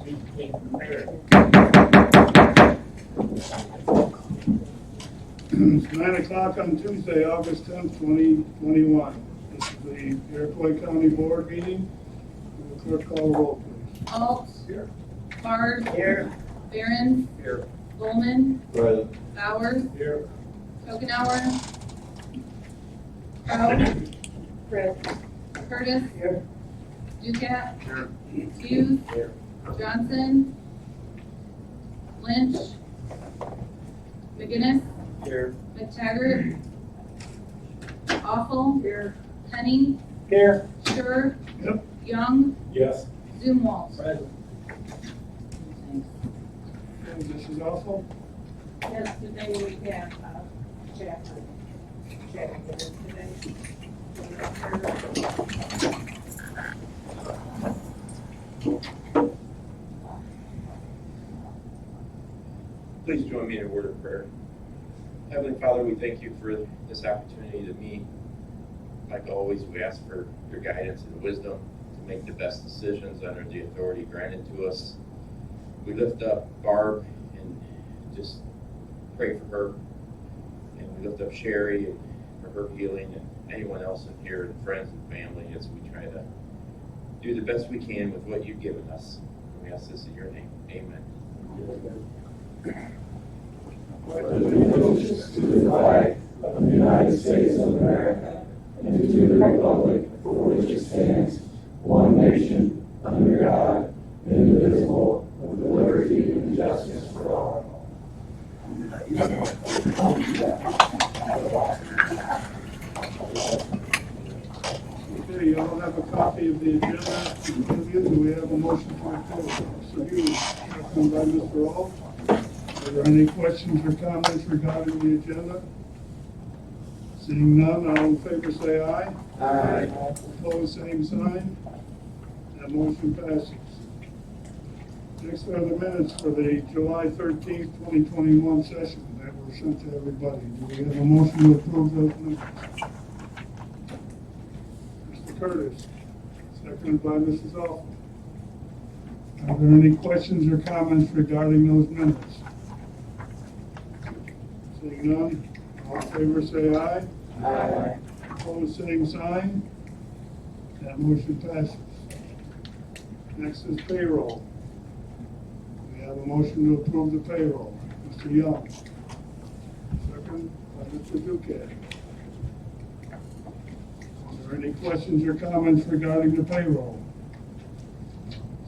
It's 9 o'clock on Tuesday, August 10th, 2021. This is the Iroquois County Board meeting. Will the clerk call the roll, please? Alt. Here. Bard. Here. Barron. Here. Bowman. Present. Bowers. Here. Schopenhauer. Crowe. Curtis. Here. Ducat. Here. Hughes. Here. Johnson. Lynch. McGinnis. Here. McTaggart. Awful. Here. Penny. Here. Sure. Yep. Young. Yes. Zumwalt. Present. This is awful. Yes, today we have chapter today. Please join me in a word of prayer. Heavenly Father, we thank you for this opportunity to meet. Like always, we ask for your guidance and wisdom to make the best decisions under the authority granted to us. We lift up Barb and just pray for her. And we lift up Sherry and for her healing, and anyone else in here, and friends and family, as we try to do the best we can with what you've given us. We ask this in your name. Amen. Pledge allegiance to the flag of the United States of America and to the republic for which it stands, one nation, under God, indivisible, with liberty and justice for all. Okay, you all have a copy of the agenda. Do we have a motion to approve? So you, second by Mr. Alt. Are there any questions or comments regarding the agenda? Seeing none, all in favor say aye. Aye. Opposed, same sign. That motion passes. Next are the minutes for the July 13th, 2021 session that were sent to everybody. Do we have a motion to approve those minutes? Mr. Curtis, seconded by Mrs. Alpha. Are there any questions or comments regarding those minutes? Seeing none, all in favor say aye. Aye. Opposed, same sign. That motion passes. Next is payroll. We have a motion to approve the payroll. Mr. Young. Second by Mr. Duquette. Are there any questions or comments regarding the payroll?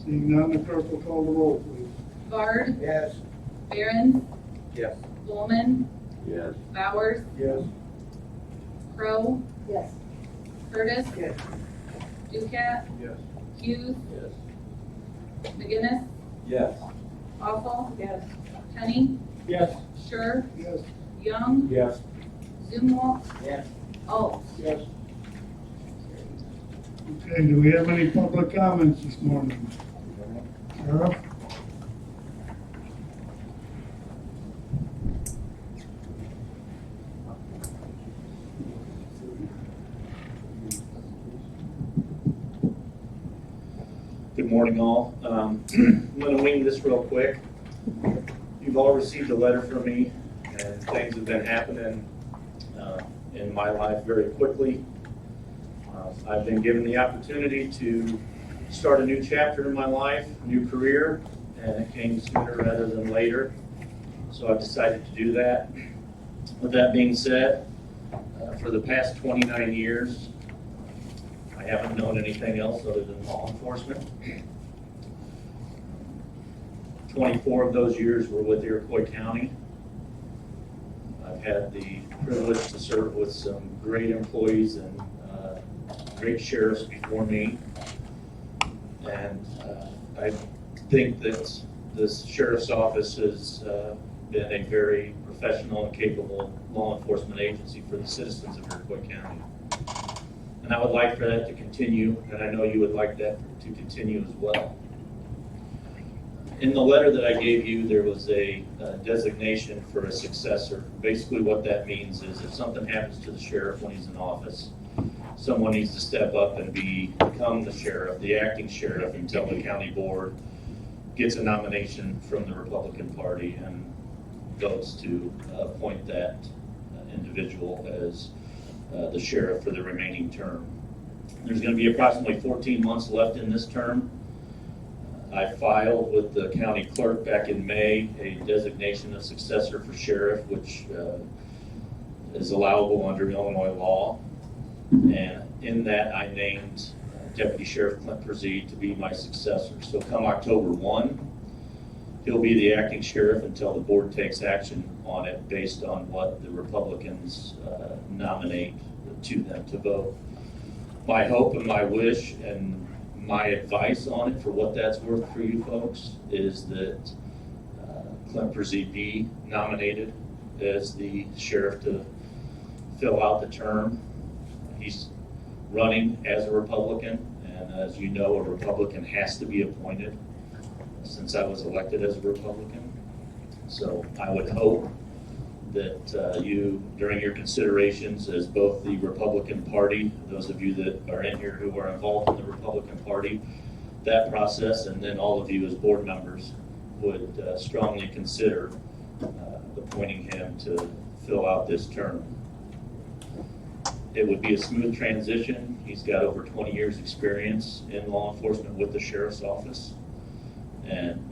Seeing none, the clerk will call the roll, please. Bard. Yes. Barron. Yes. Bowman. Yes. Bowers. Yes. Crowe. Yes. Curtis. Yes. Ducat. Yes. Hughes. Yes. McGinnis. Yes. Awful. Yes. Penny. Yes. Sure. Yes. Young. Yes. Zumwalt. Yes. Alt. Yes. Okay, do we have any public comments this morning? Sheriff? Good morning, all. I'm going to wing this real quick. You've all received a letter from me, and things have been happening in my life very quickly. I've been given the opportunity to start a new chapter in my life, a new career, and it came sooner rather than later. So I've decided to do that. With that being said, for the past 29 years, I haven't known anything else other than law enforcement. 24 of those years were with Iroquois County. I've had the privilege to serve with some great employees and great sheriffs before me. And I think that this sheriff's office has been a very professional and capable law enforcement agency for the citizens of Iroquois County. And I would like for that to continue, and I know you would like that to continue as well. In the letter that I gave you, there was a designation for a successor. Basically what that means is if something happens to the sheriff when he's in office, someone needs to step up and become the sheriff, the acting sheriff, until the county board gets a nomination from the Republican Party and votes to appoint that individual as the sheriff for the remaining term. There's going to be approximately 14 months left in this term. I filed with the county clerk back in May a designation of successor for sheriff, which is allowable under Illinois law. And in that, I named Deputy Sheriff Clint Brzee to be my successor. So come October 1, he'll be the acting sheriff until the board takes action on it based on what the Republicans nominate to them to vote. My hope and my wish and my advice on it, for what that's worth for you folks, is that Clint Brzee be nominated as the sheriff to fill out the term. He's running as a Republican, and as you know, a Republican has to be appointed, since I was elected as a Republican. So I would hope that you, during your considerations as both the Republican Party, those of you that are in here who are involved in the Republican Party, that process, and then all of you as board members would strongly consider appointing him to fill out this term. It would be a smooth transition. He's got over 20 years experience in law enforcement with the sheriff's office. And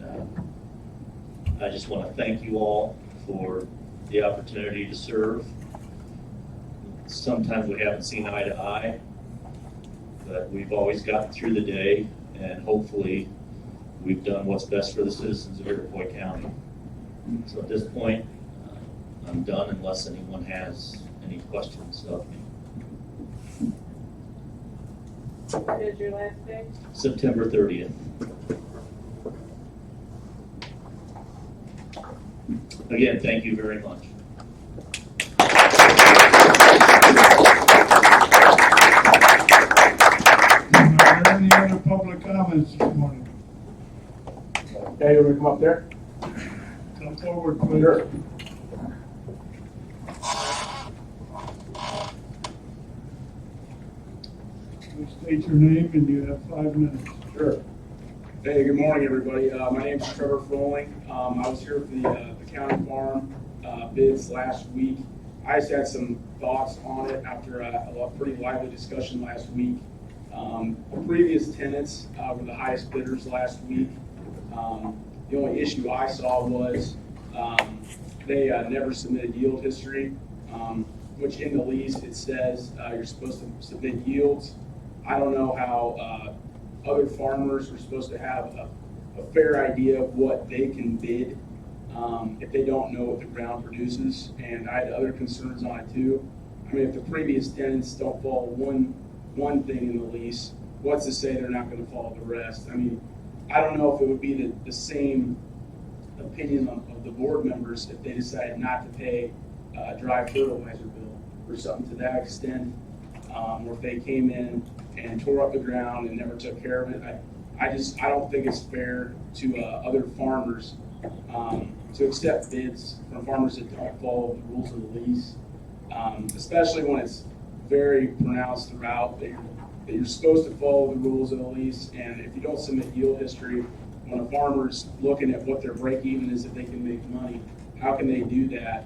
I just want to thank you all for the opportunity to serve. Sometimes we haven't seen eye to eye, but we've always gotten through the day, and hopefully we've done what's best for the citizens of Iroquois County. So at this point, I'm done unless anyone has any questions of me. What is your last day? September 30th. Again, thank you very much. Are there any other public comments this morning? Yeah, you want me to come up there? Come forward, please. Sure. Please state your name, and you have 5 minutes. Sure. Hey, good morning, everybody. My name is Trevor Froling. I was here for the county farm bids last week. I just had some thoughts on it after a pretty lively discussion last week. The previous tenants were the highest bidders last week. The only issue I saw was they never submitted yield history, which in the lease it says you're supposed to submit yields. I don't know how other farmers are supposed to have a fair idea of what they can bid if they don't know what the ground produces. And I had other concerns on it too. I mean, if the previous tenants don't follow one thing in the lease, what's to say they're not going to follow the rest? I mean, I don't know if it would be the same opinion of the board members if they decided not to pay a dry fertilizer bill or something to that extent, or if they came in and tore up the ground and never took care of it. I don't think it's fair to other farmers to accept bids from farmers that don't follow the rules of the lease, especially when it's very pronounced throughout that you're supposed to follow the rules of the lease. And if you don't submit yield history, when a farmer's looking at what their break even is if they can make money, how can they do that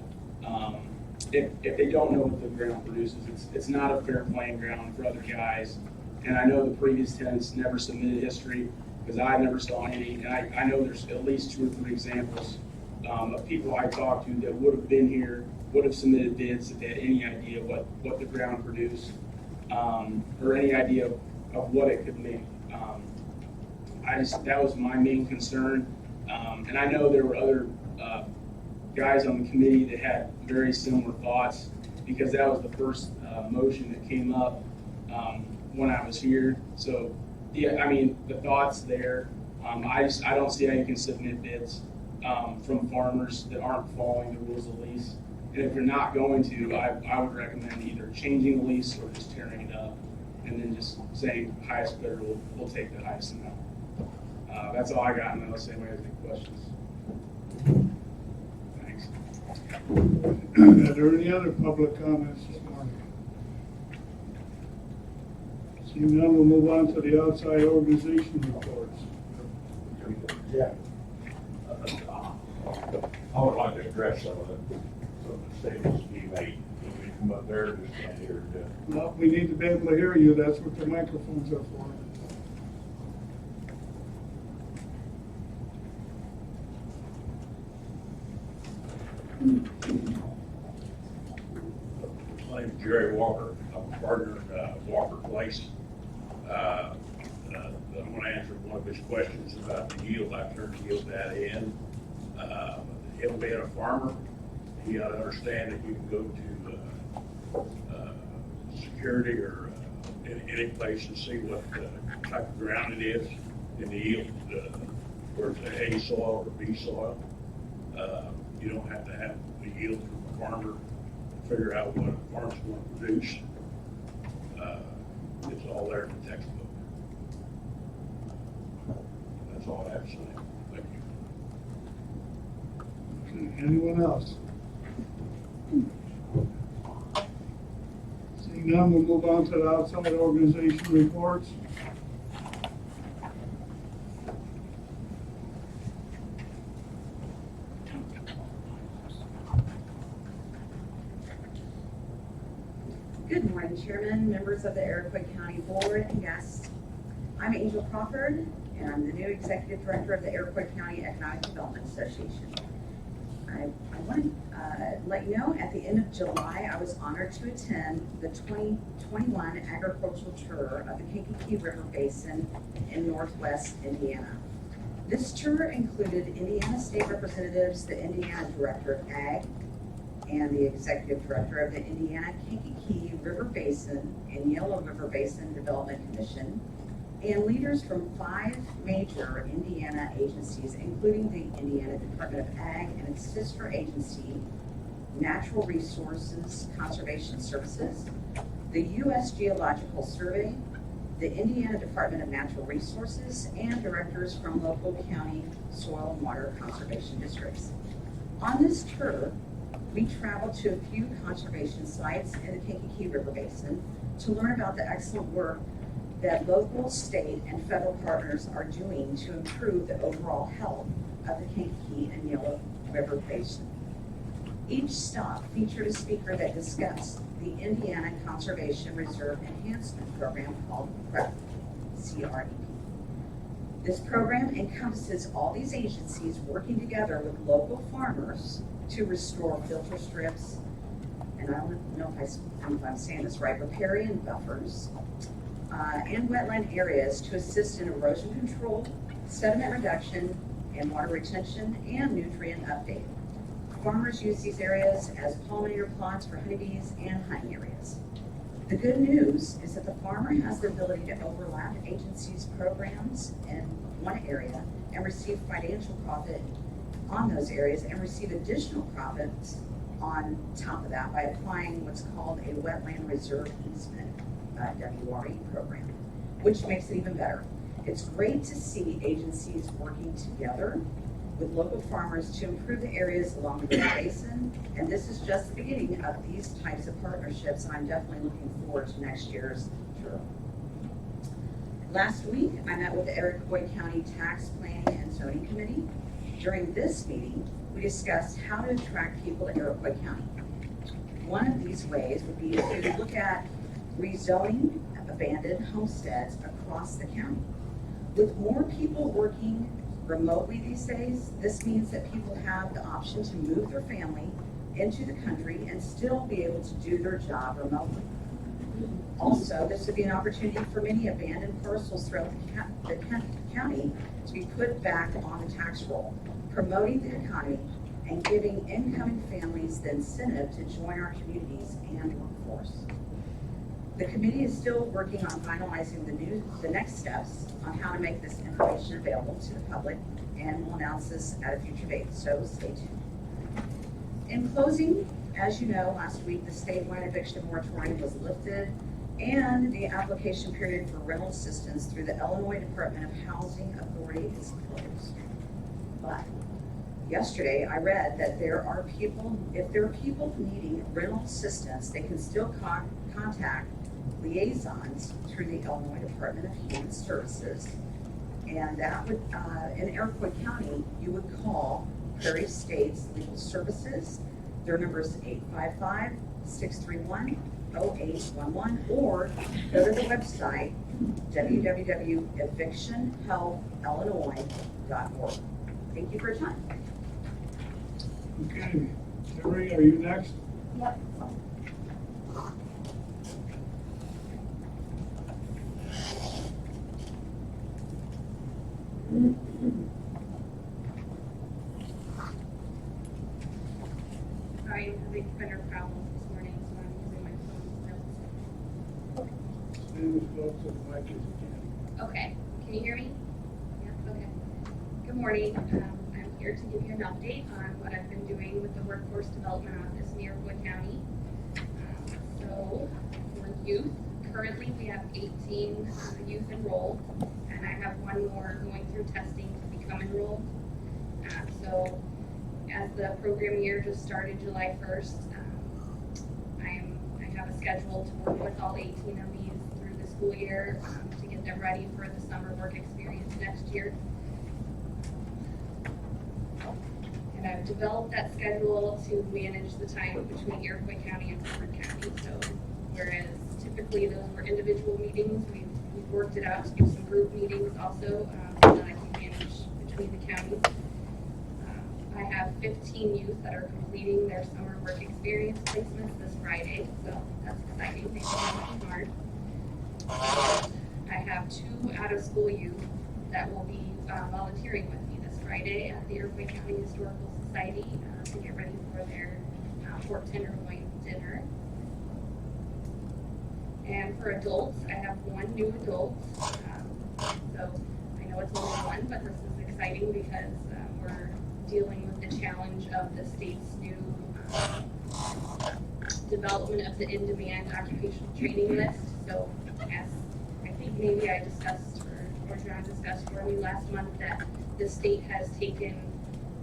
if they don't know what the ground produces? It's not a fair playing ground for other guys. And I know the previous tenants never submitted history because I never saw any. And I know there's at least 2 or 3 examples of people I talked to that would have been here, would have submitted bids if they had any idea what the ground produced, or any idea of what it could make. That was my main concern. And I know there were other guys on the committee that had very similar thoughts, because that was the first motion that came up when I was here. So yeah, I mean, the thoughts there, I don't see how you can submit bids from farmers that aren't following the rules of the lease. And if you're not going to, I would recommend either changing the lease or just tearing it up, and then just saying highest bidder will take the highest amount. That's all I got, unless anybody has any questions. Thanks. Are there any other public comments this morning? Seeing none, we'll move on to the outside organization reports. Yeah, I would like to address some of the statements you made. Can we come up there and just stand here and do it? Well, we need to be able to hear you, that's what the microphones are for. My name is Jerry Walker. I'm a partner in Walker Place. I'm going to answer one of his questions about the yield. I turned the yield data in. Him being a farmer, he ought to understand that you can go to security or any place and see what type of ground it is in the yield, where it's A soil or B soil. You don't have to have the yield from a farmer to figure out what a farm's going to produce. It's all there in the textbook. That's all I have to say. Thank you. Okay, anyone else? Seeing none, we'll move on to the outside organization reports. Good morning, Chairman, members of the Iroquois County Board, and guests. I'm Angel Crawford, and I'm the new Executive Director of the Iroquois County Economic Development Association. I want to let you know, at the end of July, I was honored to attend the 2021 agricultural tour of the Kankakee River Basin in Northwest Indiana. This tour included Indiana State Representatives, the Indiana Director of Ag, and the Executive Director of the Indiana Kankakee River Basin and Yellow River Basin Development Commission, and leaders from 5 major Indiana agencies, including the Indiana Department of Ag and its sister agency, Natural Resources Conservation Services, the U.S. Geological Survey, the Indiana Department of Natural Resources, and directors from local county soil and water conservation districts. On this tour, we traveled to a few conservation sites in the Kankakee River Basin to learn about the excellent work that local, state, and federal partners are doing to improve the overall health of the Kankakee and Yellow River Basin. Each stop featured a speaker that discussed the Indiana Conservation Reserve Enhancement Program called CREP, C-R-E-P. This program encompasses all these agencies working together with local farmers to restore filter strips, and I don't know if I'm saying this right, riparian buffers, and wetland areas to assist in erosion control, sediment reduction, and water retention, and nutrient update. Farmers use these areas as pollinator plots for honeybees and hunting areas. The good news is that the farmer has the ability to overlap agencies' programs in one area and receive financial profit on those areas and receive additional profits on top of that by applying what's called a wetland reserve easement, WRE program, which makes it even better. It's great to see agencies working together with local farmers to improve the areas along the river basin, and this is just the beginning of these types of partnerships, and I'm definitely looking forward to next year's tour. Last week, I met with the Iroquois County Tax Planning and Zoning Committee. During this meeting, we discussed how to attract people to Iroquois County. One of these ways would be to look at rezoning abandoned homesteads across the county. With more people working remotely these days, this means that people have the option to move their family into the country and still be able to do their job remotely. Also, this would be an opportunity for many abandoned parcels throughout the county to be put back on the tax roll, promoting the economy and giving incoming families the incentive to join our communities and workforce. The committee is still working on finalizing the next steps on how to make this information available to the public, and we'll announce this at a future date, so stay tuned. In closing, as you know, last week the statewide eviction moratorium was lifted and the application period for rental assistance through the Illinois Department of Housing Authority is closed. But yesterday I read that if there are people needing rental assistance, they can still contact liaisons through the Illinois Department of Human Services. And that would, in Iroquois County, you would call Prairie States Legal Services. Their number is 855-631-0811, or go to the website www.evictionhelpillinois.org. Thank you for your time. Okay, Terry, are you next? Yep. Sorry, I'm having printer problems this morning, so I'm using my phone still. Stand as close to the mic as you can. Okay, can you hear me? Yeah, okay. Good morning. I'm here to give you an update on what I've been doing with the Workforce Development Office in Iroquois County. So, for youth, currently we have 18 youth enrolled, and I have one more going through testing to become enrolled. So, as the program year just started July 1st, I have a schedule to work with all 18 of these through the school year to get them ready for the summer work experience next year. And I've developed that schedule to manage the time between Iroquois County and Crawford County. So whereas typically those were individual meetings, we've worked it out to do some group meetings also so that I can manage between the counties. I have 15 youth that are completing their summer work experience placements this Friday, so that's exciting. They've been working hard. I have 2 out-of-school youth that will be volunteering with me this Friday at the Iroquois County Historical Society to get ready for their pork tenderloin dinner. And for adults, I have 1 new adult. So I know it's only 1, but this is exciting because we're dealing with the challenge of the state's new development of the in-demand occupational training list. So as I think maybe I discussed, or John discussed for me last month, that the state has taken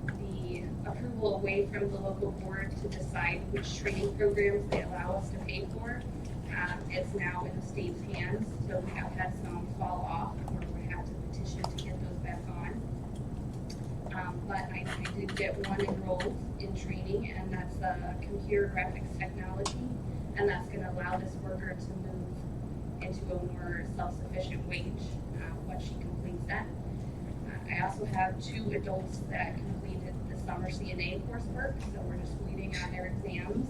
the approval away from the local board to decide which training programs they allow us to pay for. It's now in the state's hands, so we have had some fall off, or we have to petition to get those back on. But I did get 1 enrolled in training, and that's computer graphics technology, and that's going to allow this worker to move into a more self-sufficient wage once she completes that. I also have 2 adults that completed the summer CNA coursework, so we're just waiting on their exams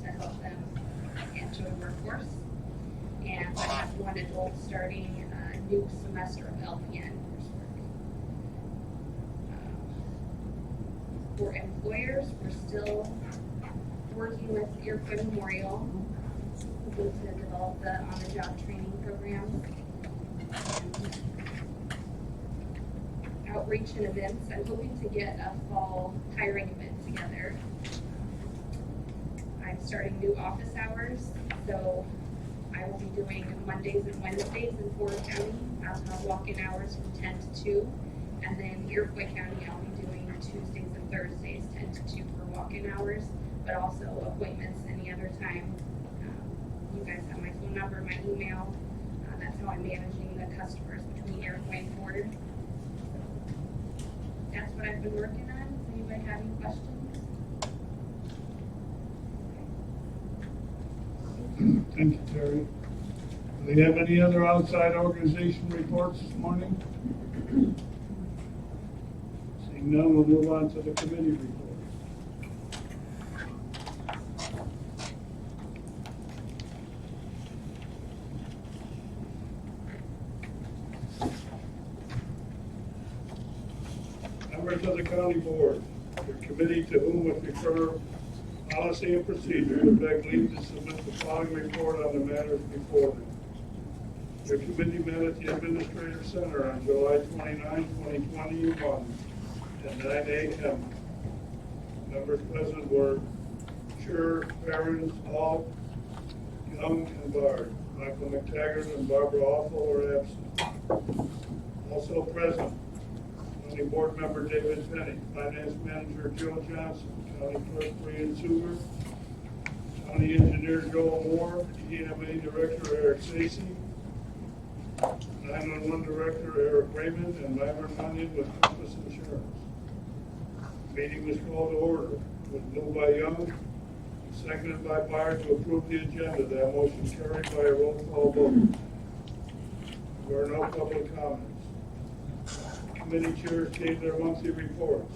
to help them enter the workforce. And I have 1 adult starting a new semester of LPN coursework. For employers, we're still working with Iroquois Memorial to develop the on-the-job training program. Outreach and events, I'm hoping to get a fall hiring event together. I'm starting new office hours, so I will be doing Mondays and Wednesdays in Ford County. I'll have walk-in hours from 10 to 2, and then Iroquois County I'll be doing Tuesdays and Thursdays 10 to 2 for walk-in hours, but also appointments any other time. You guys have my phone number, my email. That's how I'm managing the customers between Iroquois and Ford. That's what I've been working on. Does anybody have any questions? Thank you, Terry. Do we have any other outside organization reports this morning? Seeing none, we'll move on to the committee reports. Members of the county board, your committee to whom would refer policy and procedure, and beg leave to submit the following report on the matters before them. Your committee met at the Administrative Center on July 29, 2021 at 9 a.m. Members present were Sure, Perrins, Hall, Young, and Bard. Michael McTaggart and Barbara Awful were absent. Also present, County Board Member David Penny, Finance Manager Joe Johnson, County Clerk Brian Suber, County Engineer Joel Moore, EMA Director Eric Stacy, 911 Director Eric Raymond, and Myron Munyon with Compass Insurance. Meeting was called to order. It was moved by Young, seconded by Byer to approve the agenda. That motion carried by a roll call vote. There are no public comments. Committee chairs gave their monthly reports.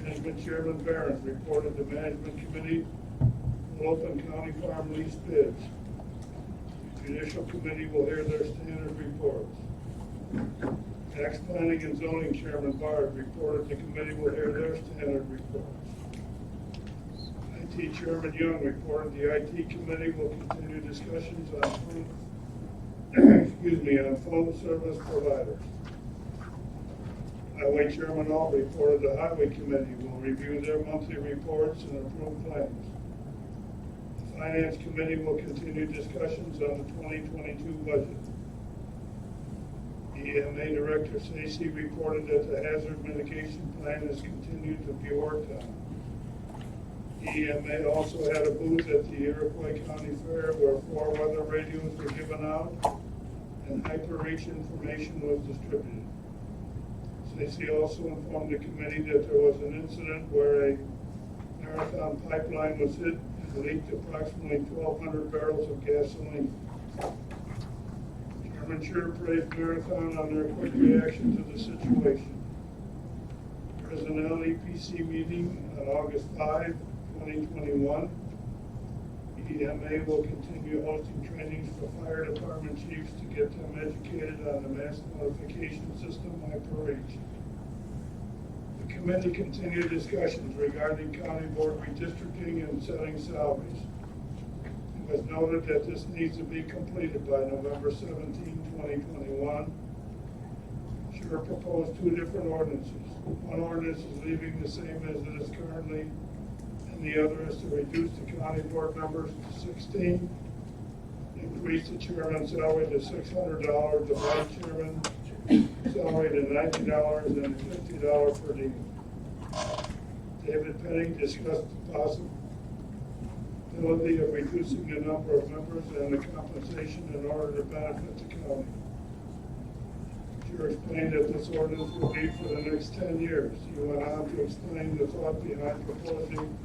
Management Chairman Barron reported the Management Committee will open county farm lease bids. The Judicial Committee will hear their standard reports. Tax Planning and Zoning Chairman Bard reported the committee will hear their standard reports. IT Chairman Young reported the IT Committee will continue discussions on phone service providers. Highway Chairman All reported the Highway Committee will review their monthly reports and approve claims. The Finance Committee will continue discussions on the 2022 budget. EMA Director Stacy reported that the hazard mitigation plan has continued to be worked on. EMA also had a booth at the Iroquois County Fair where 4 weather radios were given out and hyper-reach information was distributed. Stacy also informed the committee that there was an incident where a marathon pipeline was hit and leaked approximately 1,200 barrels of gasoline. Chairman Sure praised Marathon on their quick reaction to the situation. Personnel EPC meeting on August 5, 2021. EMA will continue hosting trainings for fire department chiefs to get them educated on the mass notification system HyperReach. The committee continued discussions regarding county board redistricting and setting salaries. It was noted that this needs to be completed by November 17, 2021. Sure proposed 2 different ordinances. One ordinance is leaving the same as it is currently, and the other is to reduce the county board members to 16, increase the chairman's salary to $600, the vice chairman salary to $90, and $50 per diem. David Penning discussed the possibility of reducing the number of members and the compensation in order to benefit the county. Sure explained that this ordinance will be for the next 10 years. He went on to explain the thought behind proposing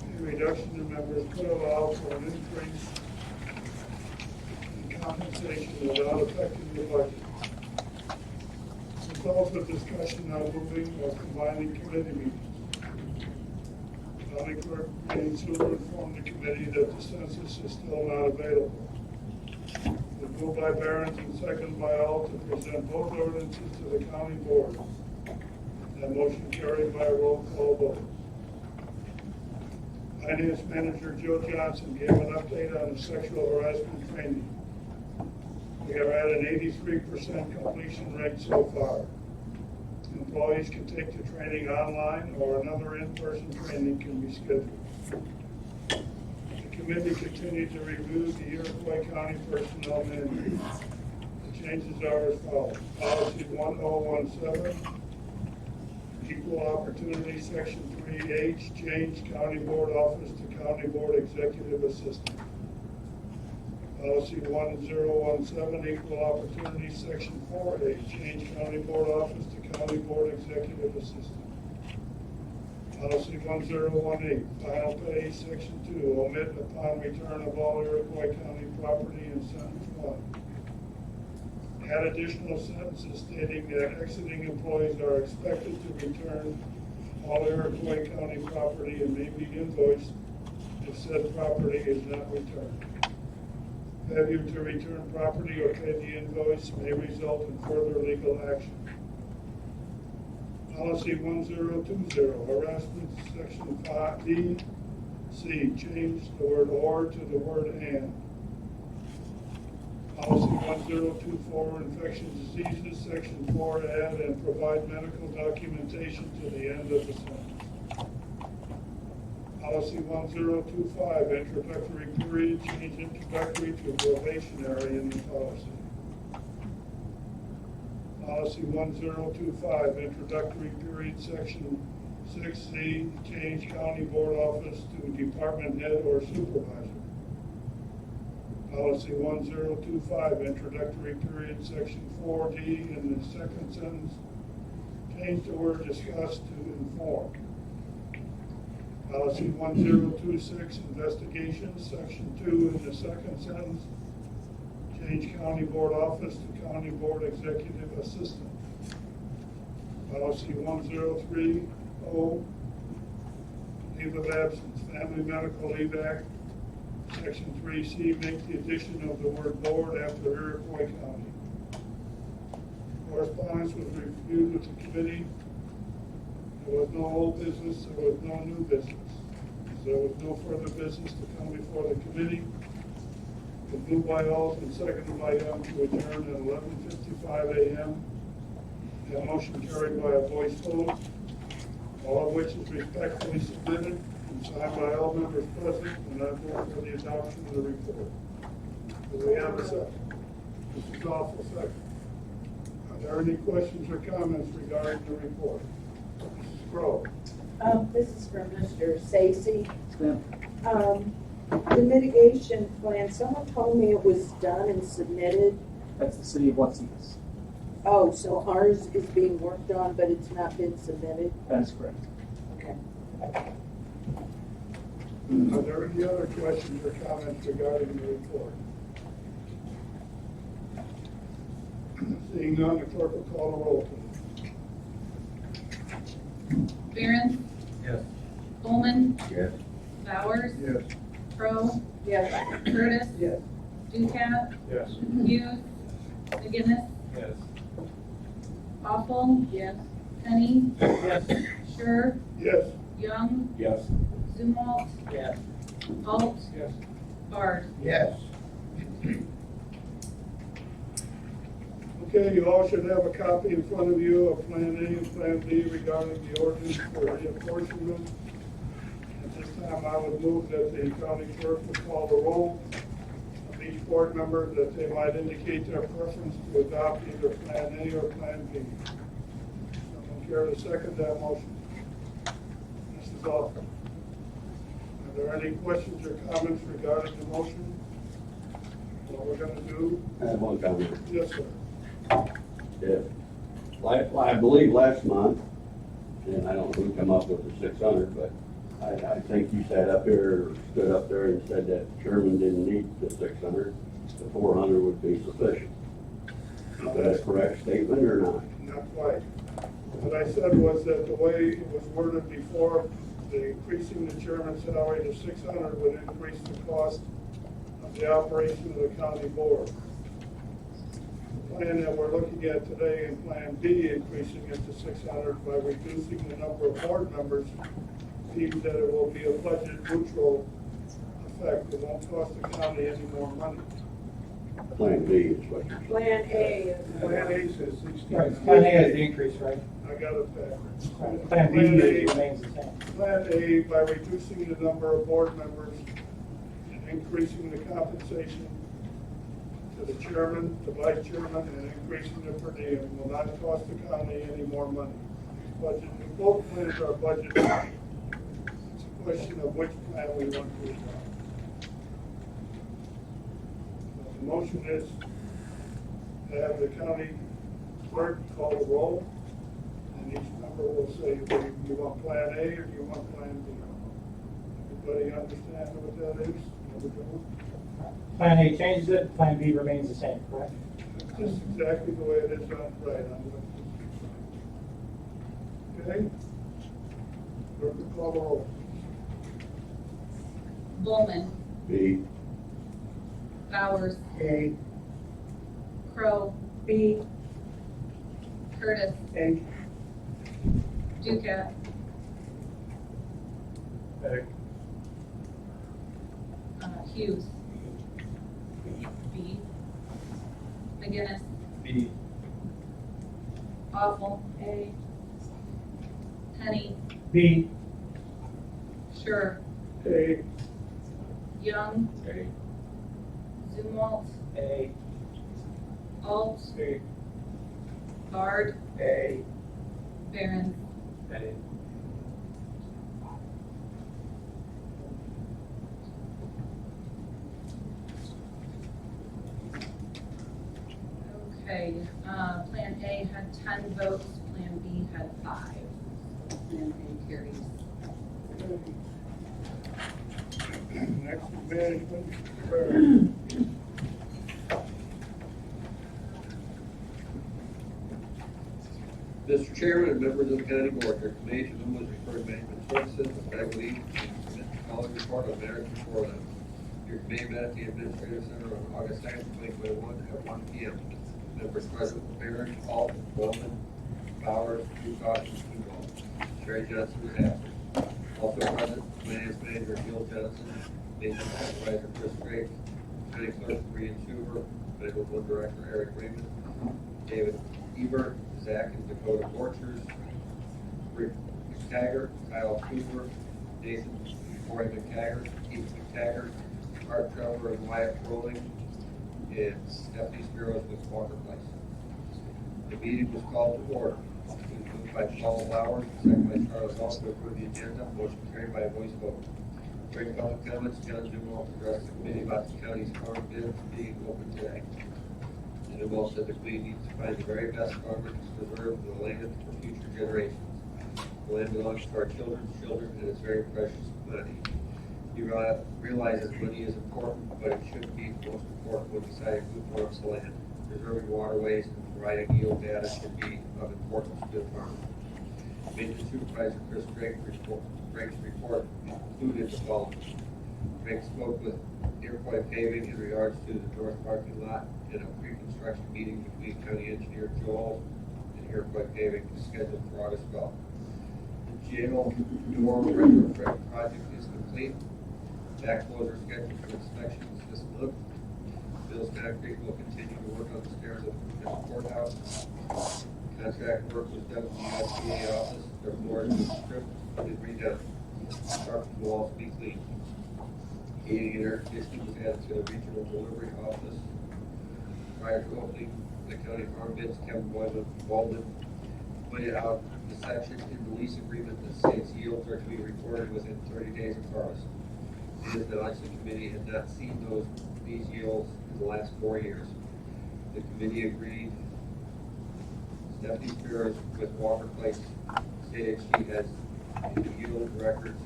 a reduction in members could allow for an increase in compensation without affecting the budget. Results of discussion on moving or combining committee meetings. County Clerk Jane Sewer informed the committee that the census is still not available. It was moved by Barron and seconded by All to present both ordinances to the county board. That motion carried by a roll call vote. Finance Manager Joe Johnson gave an update on the sexual harassment training. We are at an 83% completion rate so far. Employees can take the training online or another in-person training can be scheduled. The committee continued to review the Iroquois County Personnel Manual. The changes are as follows. Policy 1017, Equal Opportunity Section 3H, change County Board Office to County Board Executive Assistant. Policy 1017, Equal Opportunity Section 4A, change County Board Office to County Board Executive Assistant. Policy 1018, Final Pay Section 2, omit upon return of all Iroquois County property in sentence 1. Add additional sentences stating that exiting employees are expected to return all Iroquois County property and may be invoiced if said property is not returned. Failure to return property or pay the invoice may result in further legal action. Policy 1020, harassment, section 5D, C, change the word or to the word and. Policy 1024, infectious diseases, section 4, add and provide medical documentation to the end of the sentence. Policy 1025, introductory period, change introductory to probationary in the policy. Policy 1025, introductory period, section 6C, change county board office to department head or supervisor. Policy 1025, introductory period, section 4D, in the second sentence, change the word discuss to inform. Policy 1026, investigations, section 2 in the second sentence. Change county board office to county board executive assistant. Policy 1030, leave of absence, Family Medical Leave Act, section 3C, make the addition of the word board after Iroquois County. Correspondence was reviewed with the committee. There was no old business, there was no new business. There was no further business to come before the committee. It was moved by Alt and seconded by Young to adjourn at 11:55 a.m. The motion carried by a voice vote, all of which is respectfully submitted and signed by all members present, and I vote for the adoption of the report. Do we have a second? Mr. Goff, second. Are there any questions or comments regarding the report? Mrs. Crowe. This is from Mr. Stacy. The mitigation plan, someone told me it was done and submitted. That's the city of Watson's. Oh, so ours is being worked on, but it's not been submitted? That is correct. Okay. Are there any other questions or comments regarding the report? Seeing none, the clerk will call the roll, please. Barron. Yes. Bowman. Yes. Bowers. Yes. Crowe. Yes. Curtis. Yes. Ducat. Yes. Hughes. McGinnis. Yes. Awful. Yes. Penny. Yes. Sure. Yes. Young. Yes. Zumwalt. Yes. Alt. Yes. Bard. Yes. Okay, you all should have a copy in front of you of Plan A and Plan B regarding the ordinance for reapportionment. At this time, I would move that the county clerk would call the roll of each board member, that they might indicate their preference to adopt either Plan A or Plan B. Someone care to second that motion? Mrs. Alford. Are there any questions or comments regarding the motion? What we're going to do? I have one comment. Yes, sir. I believe last month, and I don't know who come up with the 600, but I think you sat up here, or stood up there and said that Sherman didn't need the 600, the 400 would be sufficient. Is that a correct statement or not? Not quite. What I said was that the way it was worded before, the increasing the chairman's salary to 600 would increase the cost of the operation of the county board. The plan that we're looking at today in Plan B, increasing it to 600 by reducing the number of board members, seems that it will be a budget neutral effect. It won't cost the county any more money. Plan B is what you're saying. Plan A is. Plan A says 16. Right, Plan A is the increase, right? I got it backwards. Plan B remains the same. Plan A, by reducing the number of board members and increasing the compensation to the chairman, the vice chairman, and increasing the per diem will not cost the county any more money. Budget, both plans are budget. It's a question of which plan we want to adopt. So the motion is to have the county clerk call the roll, and each member will say, do you want Plan A or do you want Plan B? Everybody understand what that is? What we're doing? Plan A changes it, Plan B remains the same, correct? It's just exactly the way it is on, right, on the. Okay? Clerk will call the roll. Bowman. B. Bowers. A. Crowe. B. Curtis. A. Ducat. Hughes. B. McGinnis. B. Awful. A. Penny. B. Sure. A. Young. A. Zumwalt. A. Alt. A. Bard. A. Barron. A. Okay, Plan A had 10 votes, Plan B had 5. Plan A carries. Next is management. Barron. Mr. Chairman and members of the county board, your committee to whom was referred management services, I believe, and submit the following report on matters before them. Your committee met at the Administrative Center on August 2nd, 2021 at 1 p.m. Members present were Barron, Alt, Bowman, Bowers, Ducott, and Kimball. Sherry Johnson was absent. Also present, Finance Manager Gil Johnson, Maintenance Supervisor Chris Drake, County Clerk Brian Schuber, Medical Board Director Eric Raymond, David Ebert, Zach and Dakota Borchers, Rick McTaggart, Kyle Cooper, Nathan Corey McTaggart, Keith McTaggart, Art Trevor and Wyatt Rowling, and Stephanie Spiros with Walker Place. The meeting was called to order. It was moved by Paul Bowers, second by Charles Hall to approve the agenda, motion carried by a voice vote. During public comments, John Dumont addressed the committee about the county's farm bids being open today. And Dumont said the committee needs to find the very best farmer to preserve the land for future generations. The land belongs to our children's children, and it's very precious money. He realizes money is important, but it shouldn't be the most important when deciding who farms the land. Preserving waterways and providing yield data should be of importance to the farmer. Maintenance Supervisor Chris Drake's report included the following. Drake spoke with Iroquois Paving in regards to the north parking lot in a pre-construction meeting between County Engineer Joel and Iroquois Paving scheduled for August 12th. The jail door retrofit project is complete. Backflows are scheduled for inspections this month. Bill's Concrete will continue to work on the stairs of the courthouse. Contract work was done in the USDA office. Their floors were stripped and redone. Carpet walls be cleaned. Heating and air conditioning was added to the regional delivery office. Prior to opening the county farm bids, Kevin Walden pointed out the section in the lease agreement that states yields are to be recorded within 30 days of harvest. It is the election committee had not seen these yields in the last 4 years. The committee agreed. Stephanie Spears with Walker Place stated she has the yield records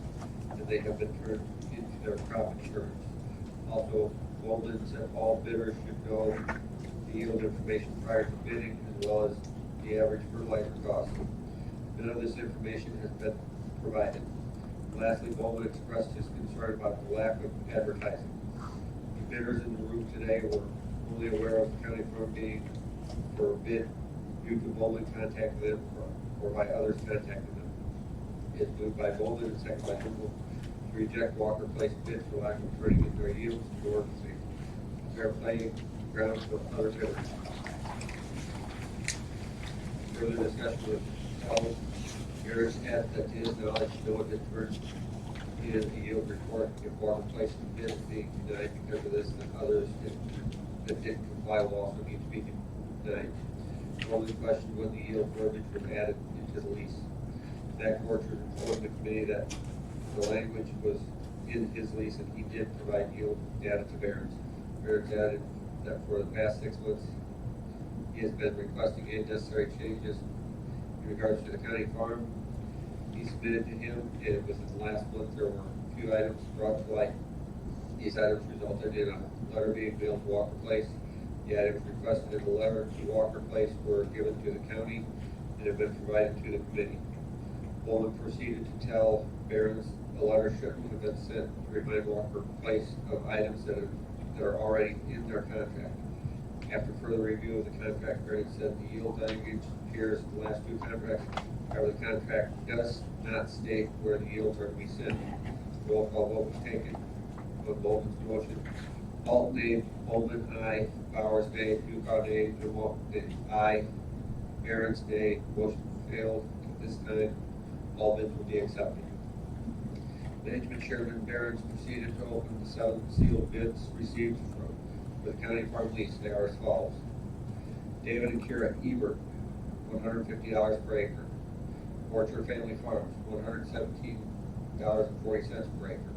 and they have been turned into their crop insurance. Also, Walden said all bidders should know the yield information prior to bidding as well as the average fertilizer cost. None of this information has been provided. Lastly, Bowman expressed his concern about the lack of advertising. The bidders in the room today were only aware of the county farm being for a bid due to Bowman contacting them or by others contacting them. It's moved by Bowman and second by Humboldt to reject Walker Place bids for lack of turning in their yields to work fair playing grounds for other bidders. Further discussion with Howell. Harris asked that to his knowledge, no one had turned in the yield report if Walker Place bids being denied because of this, and others that didn't comply will also need to be denied. Only question when the yield verbiage was added into the lease. Zach Orchard informed the committee that the language was in his lease and he did provide yield data to Barron's. Barron's added that for the past 6 months he has been requesting any necessary changes in regards to the county farm. He submitted to him, and within the last month there were a few items brought to light. These items resulted in a letter being mailed to Walker Place. The items requested in the letter to Walker Place were given to the county and have been provided to the committee. Bowman proceeded to tell Barron's a letter shouldn't have been sent to remind Walker Place of items that are already in their contract. After further review of the contract, Barron said the yield language appears in the last 2 contracts. However, the contract does not state where the yields are to be sent. Roll call vote was taken on Bowman's motion. Alt name, Bowman, aye. Bowers, nay. Ducott, nay. Dumont, aye. Barron's, nay. Motion failed at this time. All bids will be accepted. Management Chairman Barron's proceeded to open the 7 sealed bids received for the county farm lease. They are as follows. David and Kira Ebert, $150 per acre. Orchard Family Farms, $117.40 per acre.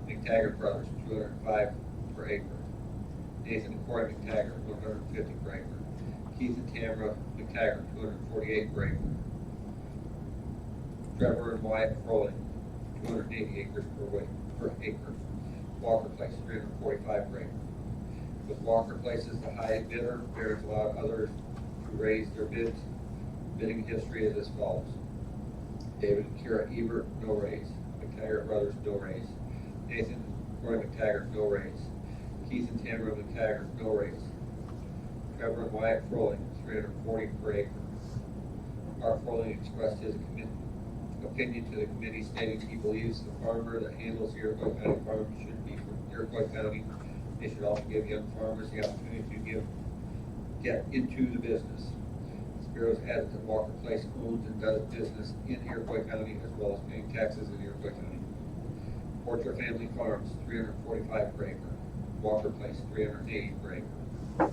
McTaggart Brothers, $205 per acre. Nathan and Corey McTaggart, $150 per acre. Keith and Tamara McTaggart, $248 per acre. Trevor and Wyatt Crowley, 280 acres per per acre. Walker Place, 345 per acre. With Walker Place as the high bidder, Barron's allowed others to raise their bids. Bidding history is as follows. David and Kira Ebert, no raise. McTaggart Brothers, no raise. Nathan Roy McTaggart, no raise. Keith and Tamara McTaggart, no raise. Trevor and Wyatt Froling, 340 per acre. Art Froling expressed his opinion to the committee, stating he believes the farmer that handles the Iroquois County farm should be from Iroquois County. They should also give young farmers the opportunity to get into the business. Spiros added that Walker Place owns and does business in Iroquois County as well as paying taxes in Iroquois County. Portrait Family Farms, 345 per acre. Walker Place, 380 per acre.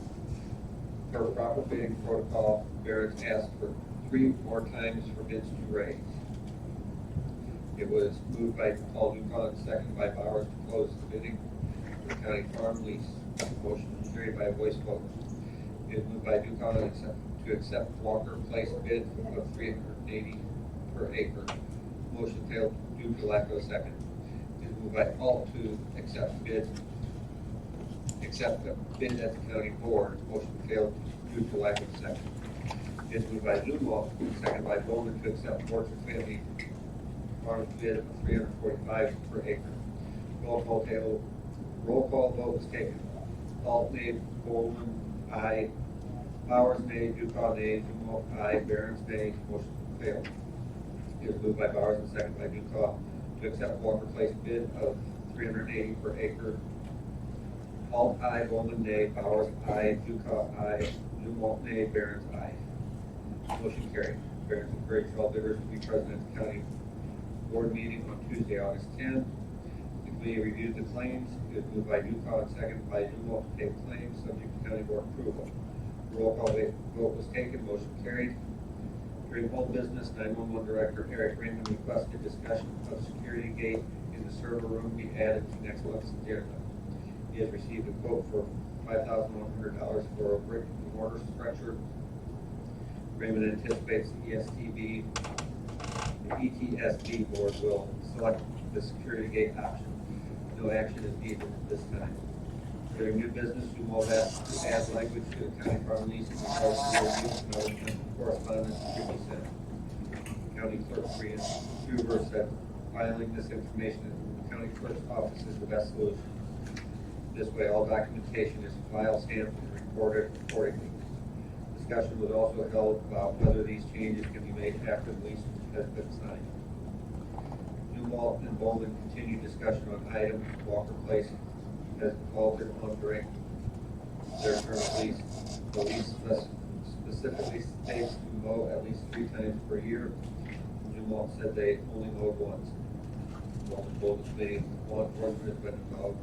Per proper bidding protocol, Barron's asked for 3 more times for bids to raise. It was moved by Paul Dupont, seconded by Bowers to close the bidding for the county farm lease. Motion was carried by voice vote. It was moved by Dupont to accept Walker Place bid of 380 per acre. Motion failed due to lack of a second. It was moved by Paul to accept the bid at the county board. Motion failed due to lack of a second. It was moved by Lumalt, seconded by Bowman to accept Portrait Family Farms bid of 345 per acre. Roll call vote was taken. Alt made, Bowman, aye. Bowers made, Dupont nay, Dumont aye, Barron's nay, motion failed. It was moved by Bowers and seconded by Dupont to accept Walker Place bid of 380 per acre. Alt aye, Bowman nay, Bowers aye, Dupont aye, Dumont nay, Barron's aye. Motion carried. Barron's encouraged all bidders to be present at the county board meeting on Tuesday, August 10th. The committee reviewed the claims. It was moved by Dupont, seconded by Dumont to take claims subject to county board approval. Roll call vote was taken, motion carried. During old business, 911 Director Eric Raymond requested discussion of security gate in the server room be added to next month's agenda. He has received a quote for $5,100 for a brick and mortar structure. Raymond anticipates the ETSB board will select the security gate option. No action is needed at this time. During new business, Dumont asked to add language to the county farm lease in regards to the use and other correspondence should be sent. County clerk Brian Huber said filing this information in the county clerk's office is the best solution. This way, all documentation is file stamped and recorded accordingly. Discussion was also held about whether these changes can be made after the lease has been signed. Dumont and Bowman continued discussion on items. Walker Place has defaulted on during their term of lease. The lease specifically states to mow at least 3 times per year. Dumont said they only mowed once. Bowman told the committee law enforcement has been involved,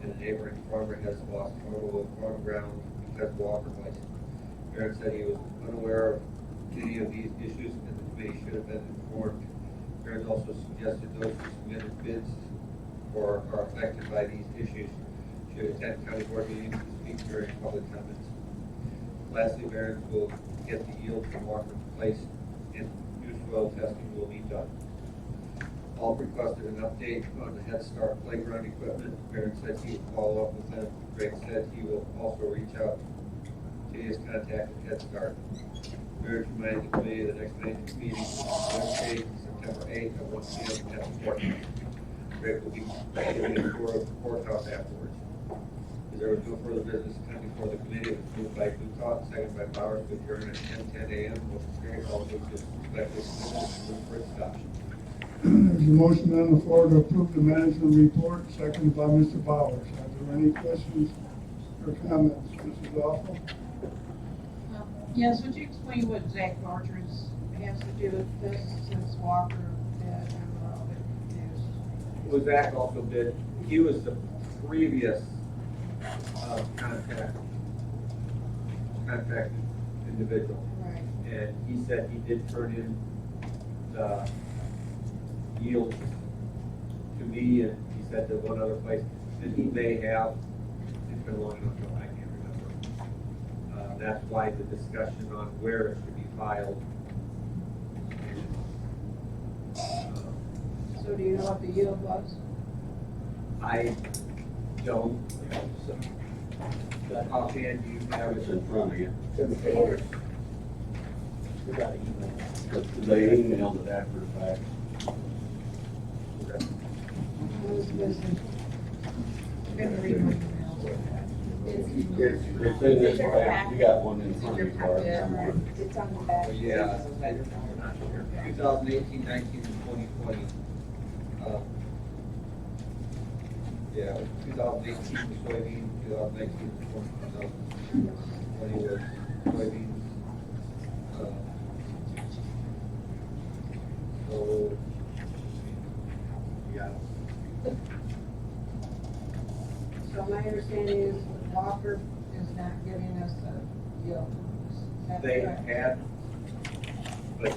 and a neighboring farmer has lost control of farm ground because of Walker Place. Barron said he was unaware of any of these issues, and the committee should have been informed. Barron also suggested those who submitted bids or are affected by these issues should attend county board meetings and speak during public comments. Lastly, Barron will get the yield from Walker Place and new soil testing will be done. All requested an update on the Head Start playground equipment. Barron said he would follow up with them. Greg said he will also reach out to his contact at Head Start. Barron reminded the committee of the next meeting Wednesday, September 8th at 1 p.m. at the courthouse. Greg will be giving a tour of the courthouse afterwards. As there was no further business coming before the committee, it was moved by Dupont, seconded by Bowers to adjourn at 10:10 a.m. Motion carried. All those who respect this committee, move for its adoption. There's a motion on the floor to approve the management report, seconded by Mr. Bowers. Are there any questions or comments? Mrs. Awful? Yes, would you explain what Zach Rogers has to do with this, since Walker did, I'm a little bit confused. Was Zach also bid? He was the previous contract individual. Right. And he said he did turn in the yield to me, and he said to one other place, and he may have, it's been long enough, I can't remember. That's why the discussion on where it should be filed. So do you know what the yield was? I don't. Offhand, you have It's it. in front of you. We got an email. They emailed it after the fact. Who's missing? I'm gonna read my email. It's in this pack. You got one in front of you, Bart, somewhere. It's on the back. Yeah, 2018, 19, and 2020. Yeah, 2018 was soybean, 2019 was corn, 2020 was soybeans. So, yeah. So my understanding is Walker is not giving us a yield. Is that They correct? had, but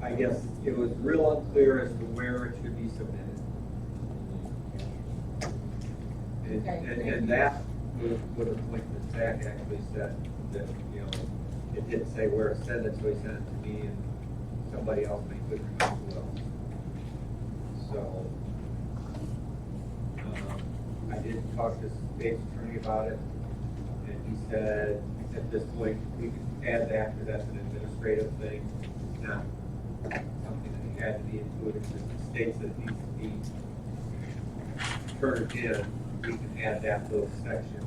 I guess it was real unclear as to where it should be submitted. And that would have point that Zach actually said that, you know, it didn't say where it said it, so he sent it to me and somebody else may put it as well. So, I did talk to Dave's attorney about it, and he said, at this point, we can add that because that's an administrative thing, not something that had to be included, because it states that it needs to be turned in, we can add that little section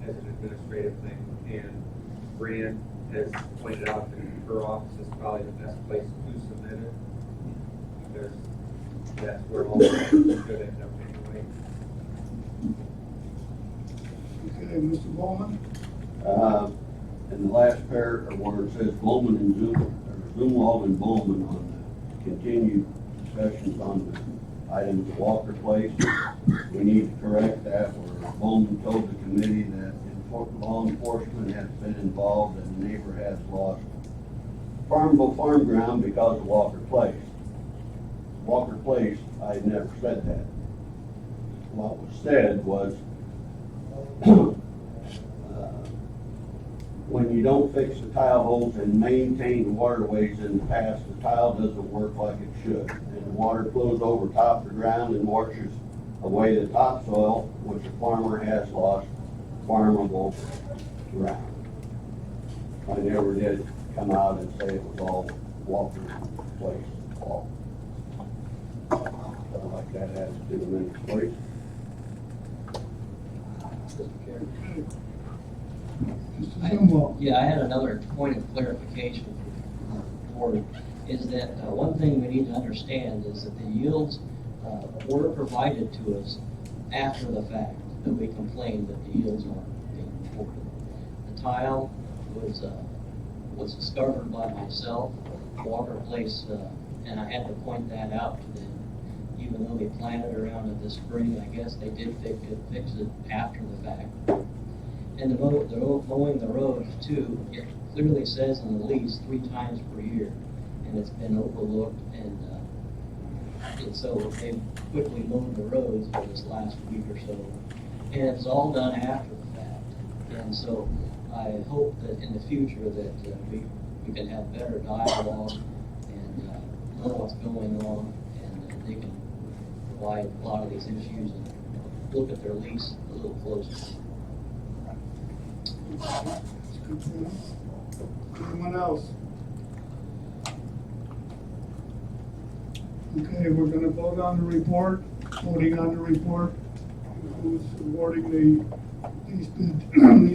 as an administrative thing, and Brian has pointed out that her office is probably the best place to submit it, because that's where all the should end up anyway. Okay, Mr. Bowman? In the last paragraph, where it says Bowman and Zumwalt and Bowman on the continued discussions on the items of Walker Place, we need to correct that where Bowman told the committee that law enforcement has been involved and the neighbor has lost farmable farm ground because of Walker Place. Walker Place, I never said that. What was said was when you don't fix the tile holes and maintain the waterways in the past, the tile doesn't work like it should. And the water flows over top of the ground and washes away the topsoil, which the farmer has lost farmable ground. I never did come out and say it was all Walker Place fault. I'd like that added to the minutes, please. Mr. Zumwalt? Yeah, I had another point of clarification for the board, is that one thing we need to understand is that the yields were provided to us after the fact, that we complained that the yields weren't being reported. The tile was discovered by myself, Walker Place, and I had to point that out to them. Even though they planted around it this spring, I guess they did fix it after the fact. And the mowing the roads too, it clearly says in the lease 3 times per year, and it's been overlooked, and so they quickly mowed the roads for this last week or so, and it's all done after the fact. And so I hope that in the future that we can have better dialogue and know what's going on, and they can provide a lot of these issues and look at their lease a little closer. Anyone else? Okay, we're gonna vote on the report, voting on the report. Who's awarding the lease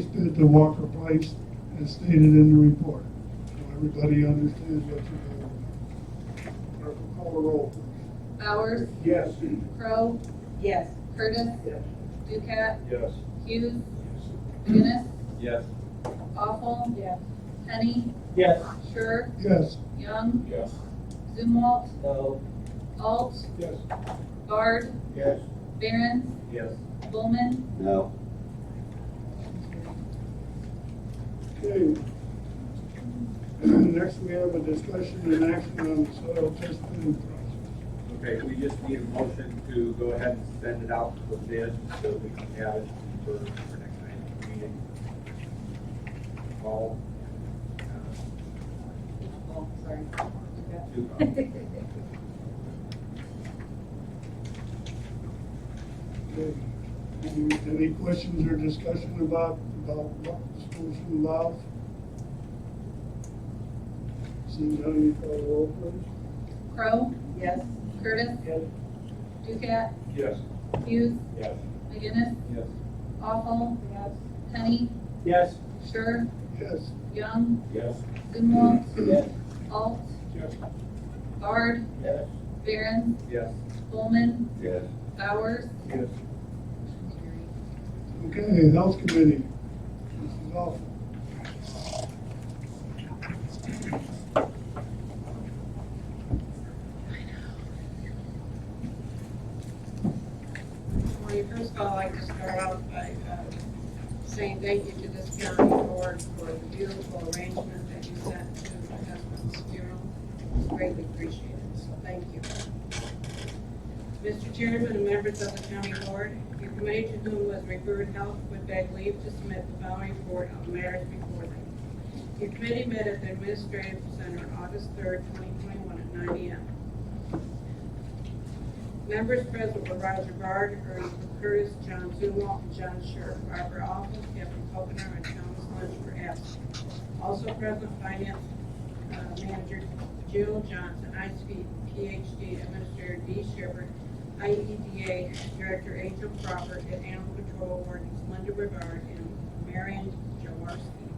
bid to Walker Place as stated in the report? So everybody understands what you're doing. Clerk will call the roll. Bowers, Yes. Crowe, Yes. Curtis, Yes. Ducat, Yes. Hughes, McGinnis, Yes. Awful, Yes. Penny, Yes. Sure, Yes. Young, Yes. Zumwalt, No. Alt, Yes. Bard, Yes. Behrens, Yes. Bowman, No. Okay. Next, we have a discussion and action on soil testing process. Okay, we just need a motion to go ahead and send it out for bid so we can have it for next night's meeting. All. Oh, sorry. Two. Okay. Any questions or discussion about what the school should allow? Seeing none, you call the roll, please. Crow, Yes. Curtis, Yes. Ducat, Yes. Hughes, Yes. McGinnis, Yes. Awful, Penny, Yes. Sure, Yes. Young, Yes. Zumwalt, Yes. Alt, Yes. Bard, Yes. Barron, Yes. Coleman, Yes. Bowers. Yes. Okay, Health Committee. Mrs. Awful. Well, first of all, I'd like to start out by saying thank you to this county board for the beautiful arrangement that you sent to my husband's funeral. It's greatly appreciated, so thank you. Mr. Chairman and members of the county board, your committee to whom was referred health would beg leave to submit the following report on matters before them. Your committee met at the Administrative Center on August 3rd, 2021 at 9 a.m. Members present were Roger Bard, Ernie Curtis, John Zumwalt, and John Scher. Barbara Alphen, Kevin Kokener, and Thomas Lynch were absent. Also present, Finance Manager Jill Johnson, ICP PhD Administrator D. Shepard, IEDA Director Angel Crawford, and Animal Control Wardens Linda Brevard and Marion Jaworski.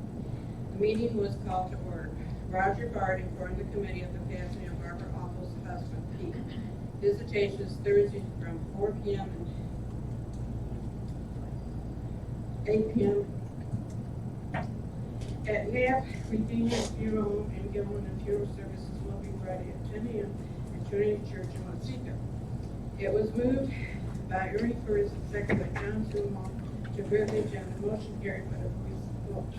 The meeting was called to order. Roger Bard informed the committee of the passing of Barbara Alphen's husband, Pete. Visitation is Thursday from 4 p.m. and 8 p.m. At NAP, Redeemer's Funeral and Gilman and Funeral Services will be Friday at 10 a.m. at Trinity Church in Watsika. It was moved by Ernie Curtis and seconded by John Zumwalt to privilege and the motion carried by the vote.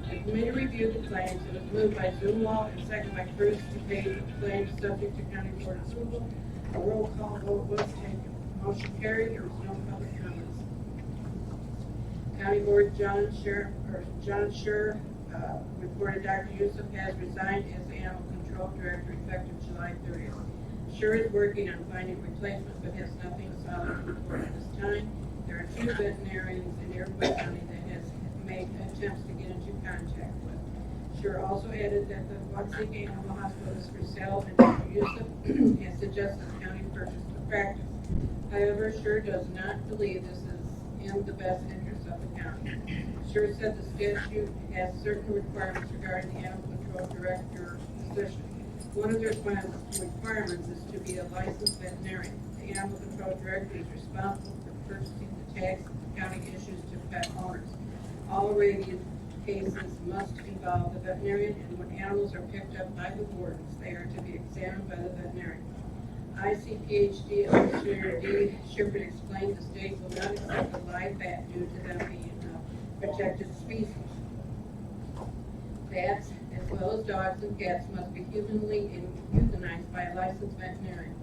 The committee reviewed the claims. It was moved by Zumwalt and seconded by Curtis to pay the claims subject to county board approval. A roll call vote was taken. Motion carried. There was no public comments. County board John Scher reported Dr. Youssef has resigned as the animal control director effective July 30th. Scher is working on finding replacement but has nothing solid to report at this time. There are 2 veterinarians in Iroquois County that has made attempts to get into contact with. Scher also added that the Watsika Animal Hospital is for sale and Dr. Youssef has suggested the county purchase the practice. However, Scher does not believe this is in the best interest of the county. Scher said the statute has certain requirements regarding the animal control director position. One of the requirements is to be a licensed veterinarian. The animal control director is responsible for purchasing the tags the county issues to pet owners. All rabies cases must involve the veterinarian, and when animals are picked up by the wardens, they are to be examined by the veterinarian. ICPHD Administrator D. Shepard explained the state will not accept a live bat due to them being a protected species. Bats, as well as dogs and cats, must be humanly euthanized by a licensed veterinarian.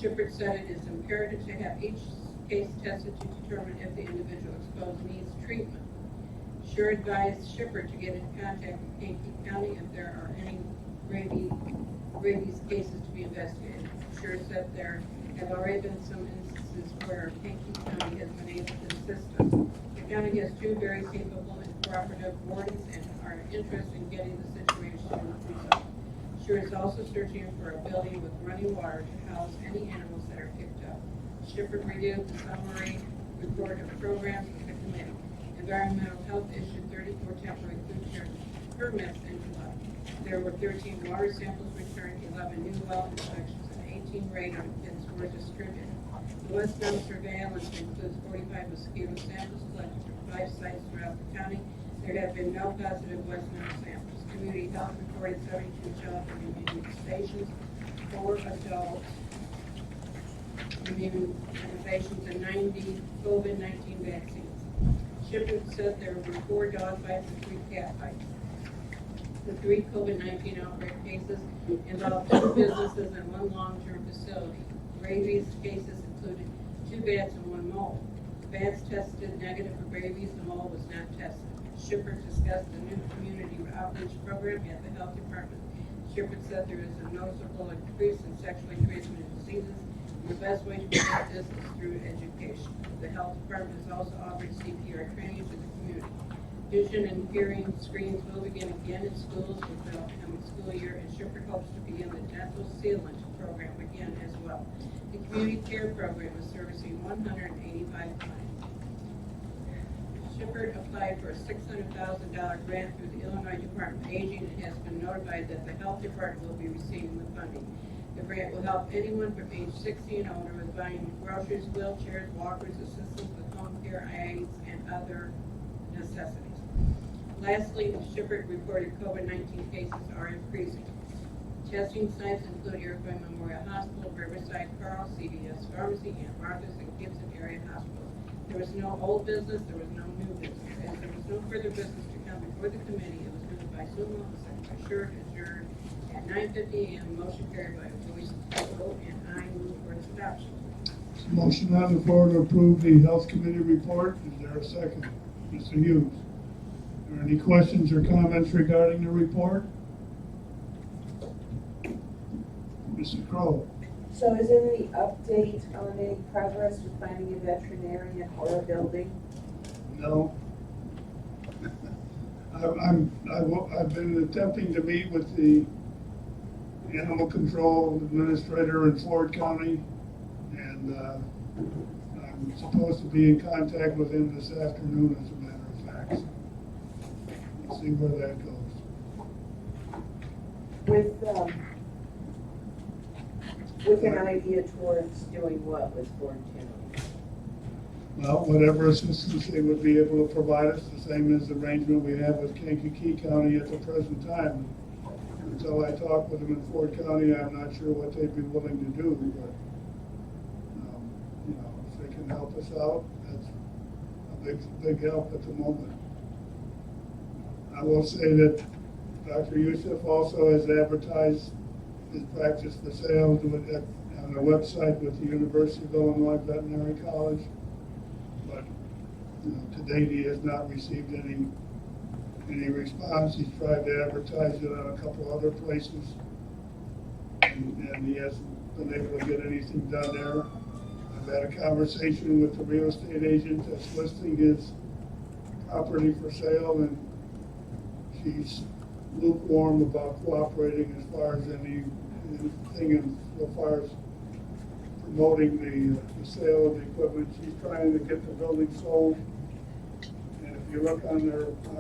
Shepard said it is imperative to have each case tested to determine if the individual exposed needs treatment. Scher advised Shepard to get in contact with Kankakee County if there are any rabies cases to be investigated. Scher said there have already been some instances where Kankakee County has been able to assist us. The county has 2 very capable and cooperative wardens and are interested in getting the situation resolved. Scher is also searching for a building with running water to house any animals that are picked up. Shepard reviewed the summary report of programs with the committee. Environmental Health issued 34 temporary food sharing permits in July. There were 13 water samples returned, 11 new well inspections, and 18 radar kits were distributed. The West Nile surveillance includes 45 mosquito samples collected from 5 sites throughout the county. There have been no positive West Nile samples. Community Health reported 72 children immunizations, 4 adult immunizations, and 90 COVID-19 vaccines. Shepard said there were 4 dog bites and 3 cat bites. The 3 COVID-19 outbreak cases involved 2 businesses and 1 long-term facility. Rabies cases included 2 bats and 1 mole. The bats tested negative for rabies, the mole was not tested. Shepard discussed the new community outreach program at the health department. Shepard said there is a noticeable increase in sexually transmitted diseases, The best way to prevent this is through education. The health department is also offering CPR training to the community. Vision and hearing screens will begin again in schools with the upcoming school year, and Shepherd hopes to begin the dental sealant program again as well. The community care program is servicing 185 clients. Shepherd applied for a $600,000 grant through the Illinois Department of Aging and has been notified that the health department will be receiving the funding. The grant will help anyone from age 60 and older with buying groceries, wheelchairs, walkers, assistance with home care aids, and other necessities. Lastly, Shepherd reported COVID-19 cases are increasing. Testing sites include Iroquois Memorial Hospital, Riverside, Carl, CVS Pharmacy, Aunt Martha's, and Gibson Area Hospitals. There was no old business, there was no new business. As there was no further business to come before the committee, it was moved by Sumo, second by Short, adjourned at 9:50 a.m. Motion carried by a voice vote, and I move for its adoption. Motion on the floor to approve the Health Committee report. Is there a second? Mr. Hughes. Are there any questions or comments regarding the report? Mr. Crowe. So is there any update on any progress with finding a veterinarian or a building? No. I've been attempting to meet with the animal control administrator in Ford County, and I'm supposed to be in contact with him this afternoon, as a matter of fact. We'll see where that goes. With an idea towards doing what with Ford County? Well, whatever assistance they would be able to provide us, the same as the arrangement we have with Kankakee County at the present time. Until I talk with them in Ford County, I'm not sure what they'd be willing to do, but, if they can help us out, that's a big help at the moment. I will say that Dr. Youssef also has advertised his practice for sale on the website with the University of Illinois Veterinary College. But to date, he has not received any response. He's tried to advertise it on a couple other places, and he hasn't been able to get anything done there. I've had a conversation with the real estate agent that's listing his property for sale, and she's lukewarm about cooperating as far as anything as far as promoting the sale of the equipment. She's trying to get the building sold. And if you look on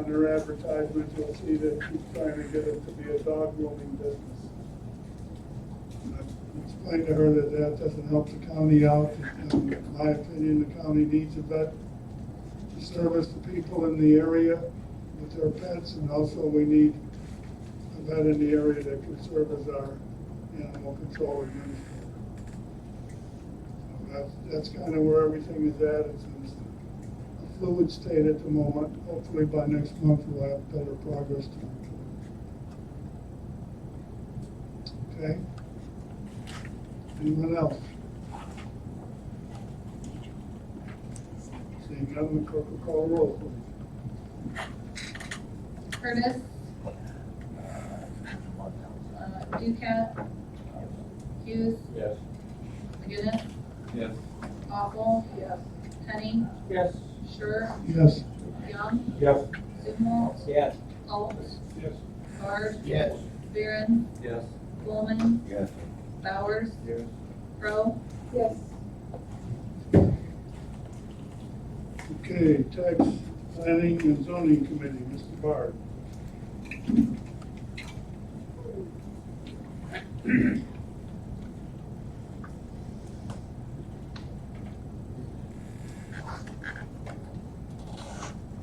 their advertisement, you'll see that she's trying to get it to be a dog grooming business. And I've explained to her that doesn't help the county out. In my opinion, the county needs a vet to service the people in the area with their pets, and also we need a vet in the area that can serve as our animal control administrator. So that's kind of where everything is at. It's in a fluid state at the moment. Hopefully by next month we'll have better progress to report. Okay? Anyone else? Seeing none, the clerk will call the roll, please. Curtis. Ducat. Hughes. Yes. McGinnis. Yes. Awful. Yes. Penny. Yes. Sure. Yes. Young. Yes. Seymour. Yes. Holt. Yes. Bard. Yes. Barron. Yes. Coleman. Yes. Bowers. Yes. Crowe. Yes. Okay, Tax Planning and Zoning Committee, Mr. Bard.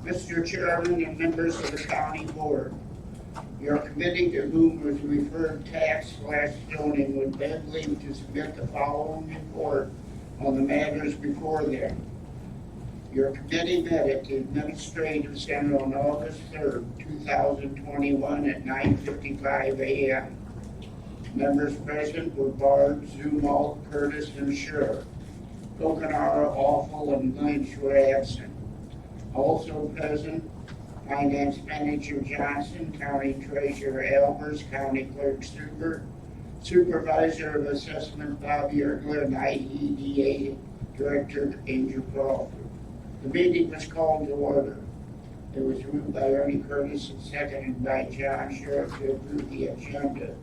Mr. Chairman and members of the County Board, your committee to whom was referred tax/zoning would beg leave to submit the following report on the matters before them. Your committee met at the Administrative Center on August 3rd, 2021 at 9:55 a.m. Members present were Bard, Zumwalt, Curtis, and Scher. Kokenara, Awful, and Lynch were absent. Also present, Finance Manager Johnson, County Treasurer Albers, County Clerk Suber, Supervisor of Assessment Bob Yergler, and IEDA Director Angel Crawford. The meeting was called to order. It was moved by Ernie Curtis and seconded by John Sheriff to approve the agenda.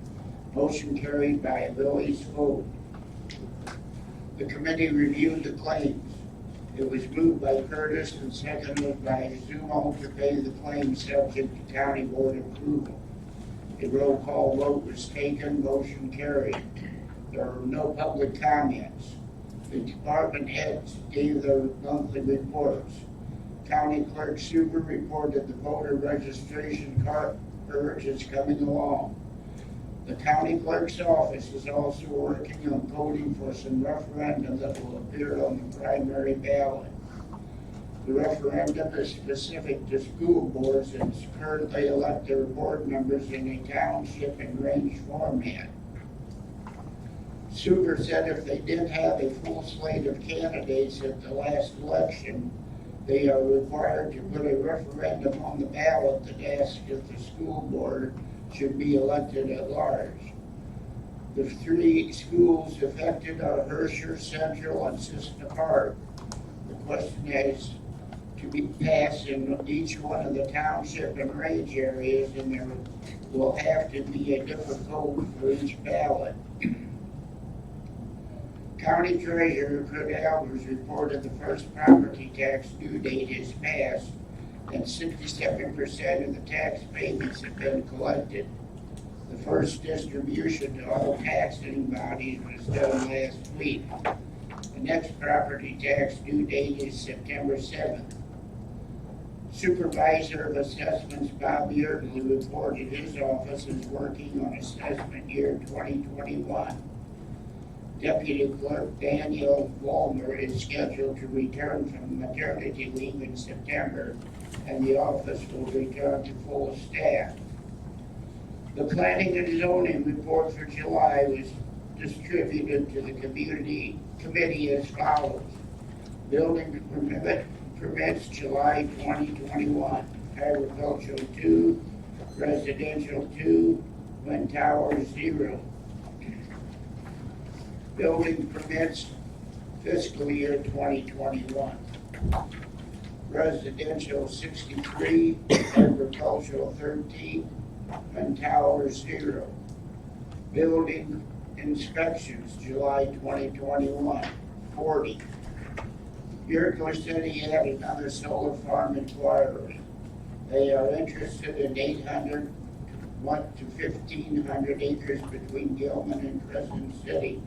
Motion carried by a voice vote. The committee reviewed the claims. It was moved by Curtis and seconded by Zumo to pay the claims subject to county board approval. A roll call vote was taken, motion carried. There were no public comments. The department heads gave their monthly reports. County Clerk Super reported the voter registration card purge is coming along. The county clerk's office is also working on coding for some referendum that will appear on the primary ballot. The referendum is specific to school boards and currently elect their board members in a township and range format. Super said if they did have a full slate of candidates at the last election, they are required to put a referendum on the ballot that asks if the school board should be elected at large. The three schools affected are Herscher, Central, and Cissna Park. The question has to be passed in each one of the township and range areas, and there will have to be a different code for each ballot. County Treasurer Kurt Albers reported the first property tax due date is passed and 67% of the tax payments have been collected. The first distribution to all taxing bodies was done last week. The next property tax due date is September 7th. Supervisor of Assessments Bob Yertley reported his office is working on assessment year 2021. Deputy Clerk Daniel Walmer is scheduled to return from maternity leave in September, and the office will return to full staff. The Planning and Zoning report for July was distributed to the committee as follows. Building permits July 2021, agricultural 2, residential 2, wind tower 0. Building permits fiscal year 2021. Residential 63, agricultural 13, and tower 0. Building inspections July 2021, 40. Iroquois said he had another solar farm inquiry. They are interested in 800 to 1,500 acres between Gilman and Crescent City.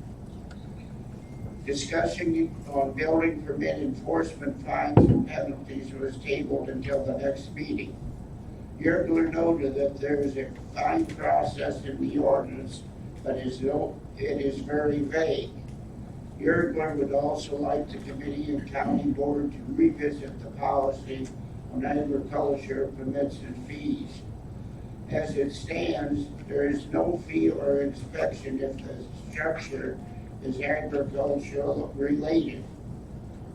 Discussion on building permit enforcement fines and penalties was tabled until the next meeting. Yergler noted that there is a fine process in the ordinance, but it is very vague. Yergler would also like the committee and county board to revisit the policy on agriculture permits and fees. As it stands, there is no fee or inspection if the structure is agricultural related.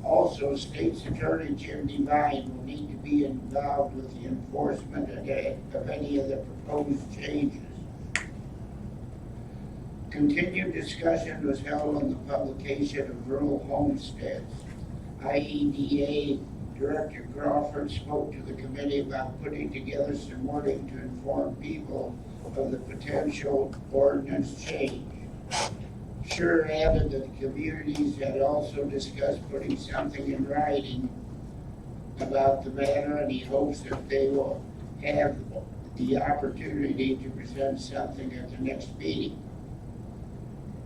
Also, State's Attorney Jim Devine will need to be involved with the enforcement of any of the proposed changes. Continued discussion was held on the publication of rural homesteads. IEDA Director Crawford spoke to the committee about putting together some wording to inform people of the potential ordinance change. Sure added that the communities had also discussed putting something in writing about the matter, and he hopes that they will have the opportunity to present something at the next meeting.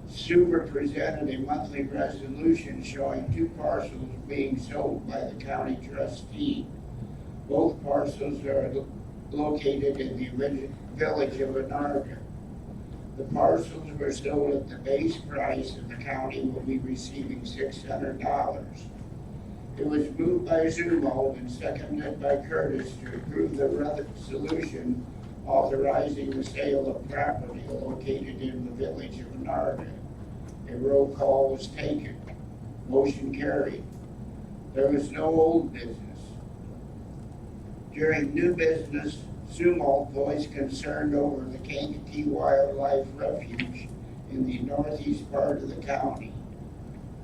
Super presented a monthly resolution showing 2 parcels being sold by the county trustee. Both parcels are located in the village of Anarga. The parcels were sold at the base price, and the county will be receiving $600. It was moved by Zumo and seconded by Curtis to approve the resolution authorizing the sale of property located in the village of Anarga. A roll call was taken. Motion carried. There was no old business. During new business, Zumo voiced concern over the Kankakee Wildlife Refuge in the northeast part of the county.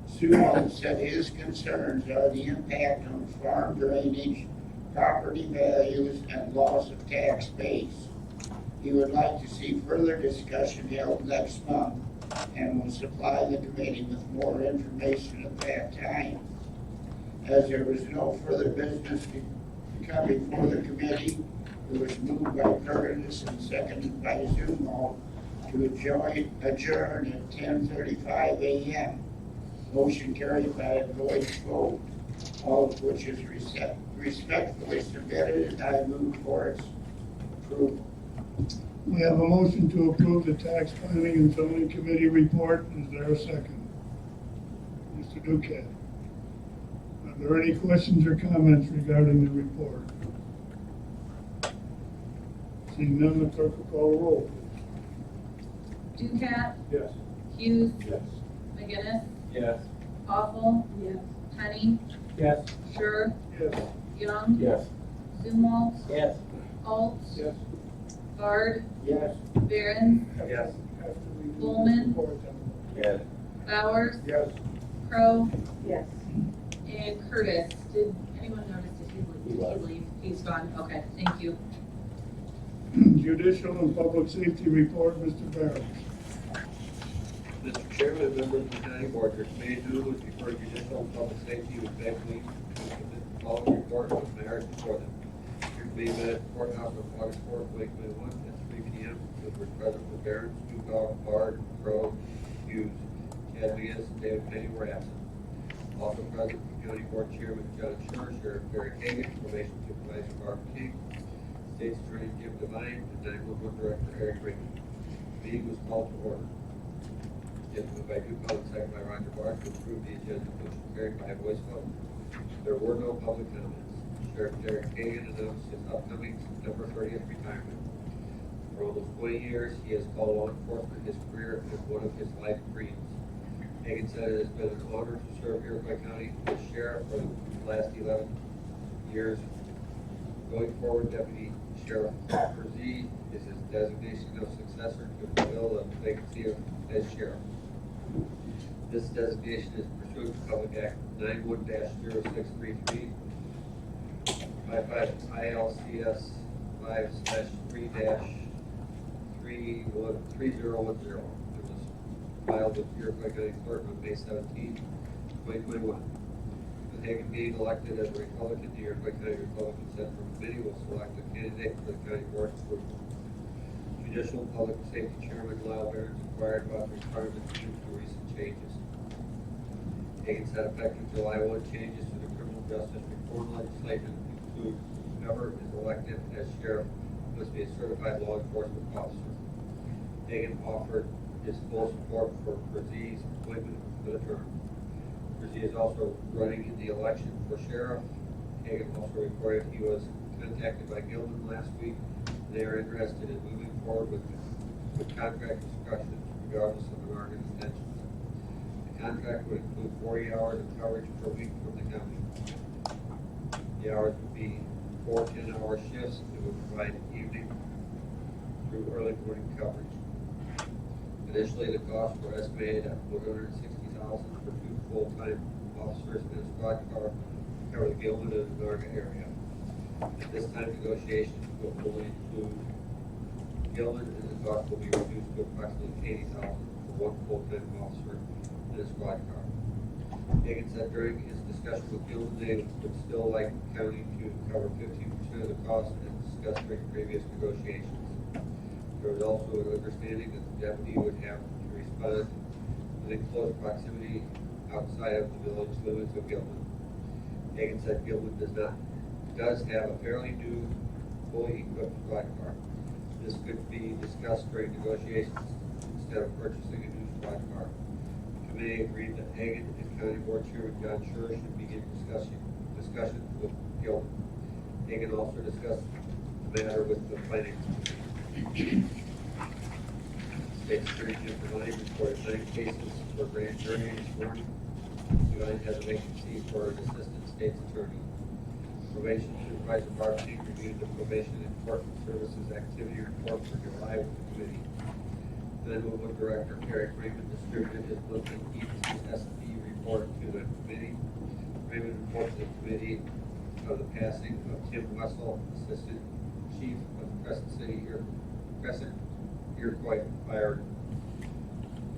Sumo said his concerns are the impact on farm drainage, property values, and loss of tax base. He would like to see further discussion held next month and will supply the committee with more information at that time. As there was no further business to come before the committee, it was moved by Curtis and seconded by Zumo to adjourn at 10:35 a.m. Motion carried by a voice vote, all of which is respectfully submitted, and I move for its approval. We have a motion to approve the Tax Planning and Zoning Committee report. Is there a second? Mr. Duquette. Are there any questions or comments regarding the report? Seeing none, the clerk will call the roll, please. Ducat, Yes. Hughes, Yes. McGinnis, Yes. Awful, Yes. Honey, Yes. Sure, Yes. Young, Yes. Zumwalt, Yes. Foltz, Yes. Bard, Yes. Barron, Yes. Bowman, Yes. Bowers, Yes. Crow, Yes. and Curtis. Did anyone notice, did he leave? He's gone, okay, thank you. Judicial and Public Safety report, Mr. Barron. Mr. Chairman, members of the county board, your committee duly was before judicial and public safety with beg leave to submit the following report of matters before them. Your committee met at the courthouse on August 4th, 2021 at 3 p.m. with were present with Barron, Stugal, Bard, Crow, Hughes, Chad Leas, and David Penny were absent. Also present from county board chairman John Schur, Sheriff Barry Kagan, probation supervisor Barb King, State's Attorney Jim Devine, and 911 Director Eric Raymond. Meeting was called to order. Moved by Ducal and second by Roger Bart to approve the agenda, motion carried by a voice vote. There were no public comments. Sheriff Derek Kagan announced his upcoming September 30th retirement. For almost 20 years, he has called law enforcement his career and one of his life dreams. Kagan said it has been an honor to serve Iroquois County as sheriff for the last 11 years. Going forward, Deputy Sheriff Brzee is his designation of successor to fill the vacancy as sheriff. This designation is pursuant to Public Act 91-0633, 55 ILCS 5/3-3010. It was filed with Iroquois County Clerk on May 17, 2021. With Hagan being elected as a Republican, the Iroquois County Republican Central Committee will select a candidate for the county board's approval. Judicial and Public Safety Chairman Lyle Barron inquired about the requirements due to recent changes. Hagan said effective July 1 changes to the criminal justice reform legislation include whoever is elected as sheriff must be a certified law enforcement officer. Hagan offered his full support for Brzee's appointment for the term. Brzee is also running in the election for sheriff. Hagan also reported he was contacted by Gilman last week. They are interested in moving forward with contract discussions regardless of an Oregon extension. The contract would include 40 hours of coverage per week from the county. The hours would be 4 10-hour shifts and would provide evening through early morning coverage. Initially, the costs were estimated at $160,000 for 2 full-time officers and a squad car to cover the Gilman and Norga area. At this time, negotiations will fully include Gilman, and the cost will be reduced to approximately $80,000 for 1 full-time officer and a squad car. Hagan said during his discussion with Gilman, they would still like the county to cover 15% of the cost as discussed during previous negotiations. There was also an understanding that the deputy would have to respond within close proximity outside of the village limits of Gilman. Hagan said Gilman does have a fairly new, fully equipped squad car. This could be discussed during negotiations instead of purchasing a new squad car. The committee agreed that Hagan and County Board Chairman John Schur should begin discussions with Gilman. Hagan also discussed the matter with the planning commission. State's Attorney Jim Devine reported 9 cases for grand jury this morning. Devine has a vacancy for an assistant state's attorney. Probation Supervisor Barb King reviewed the probation and court services activity report for July with the committee. Then with Director Eric Raymond distributed his monthly ETSP report to the committee. Raymond reported to the committee of the passing of Tim Wessel, Assistant Chief of Crescent Iroquois Fire.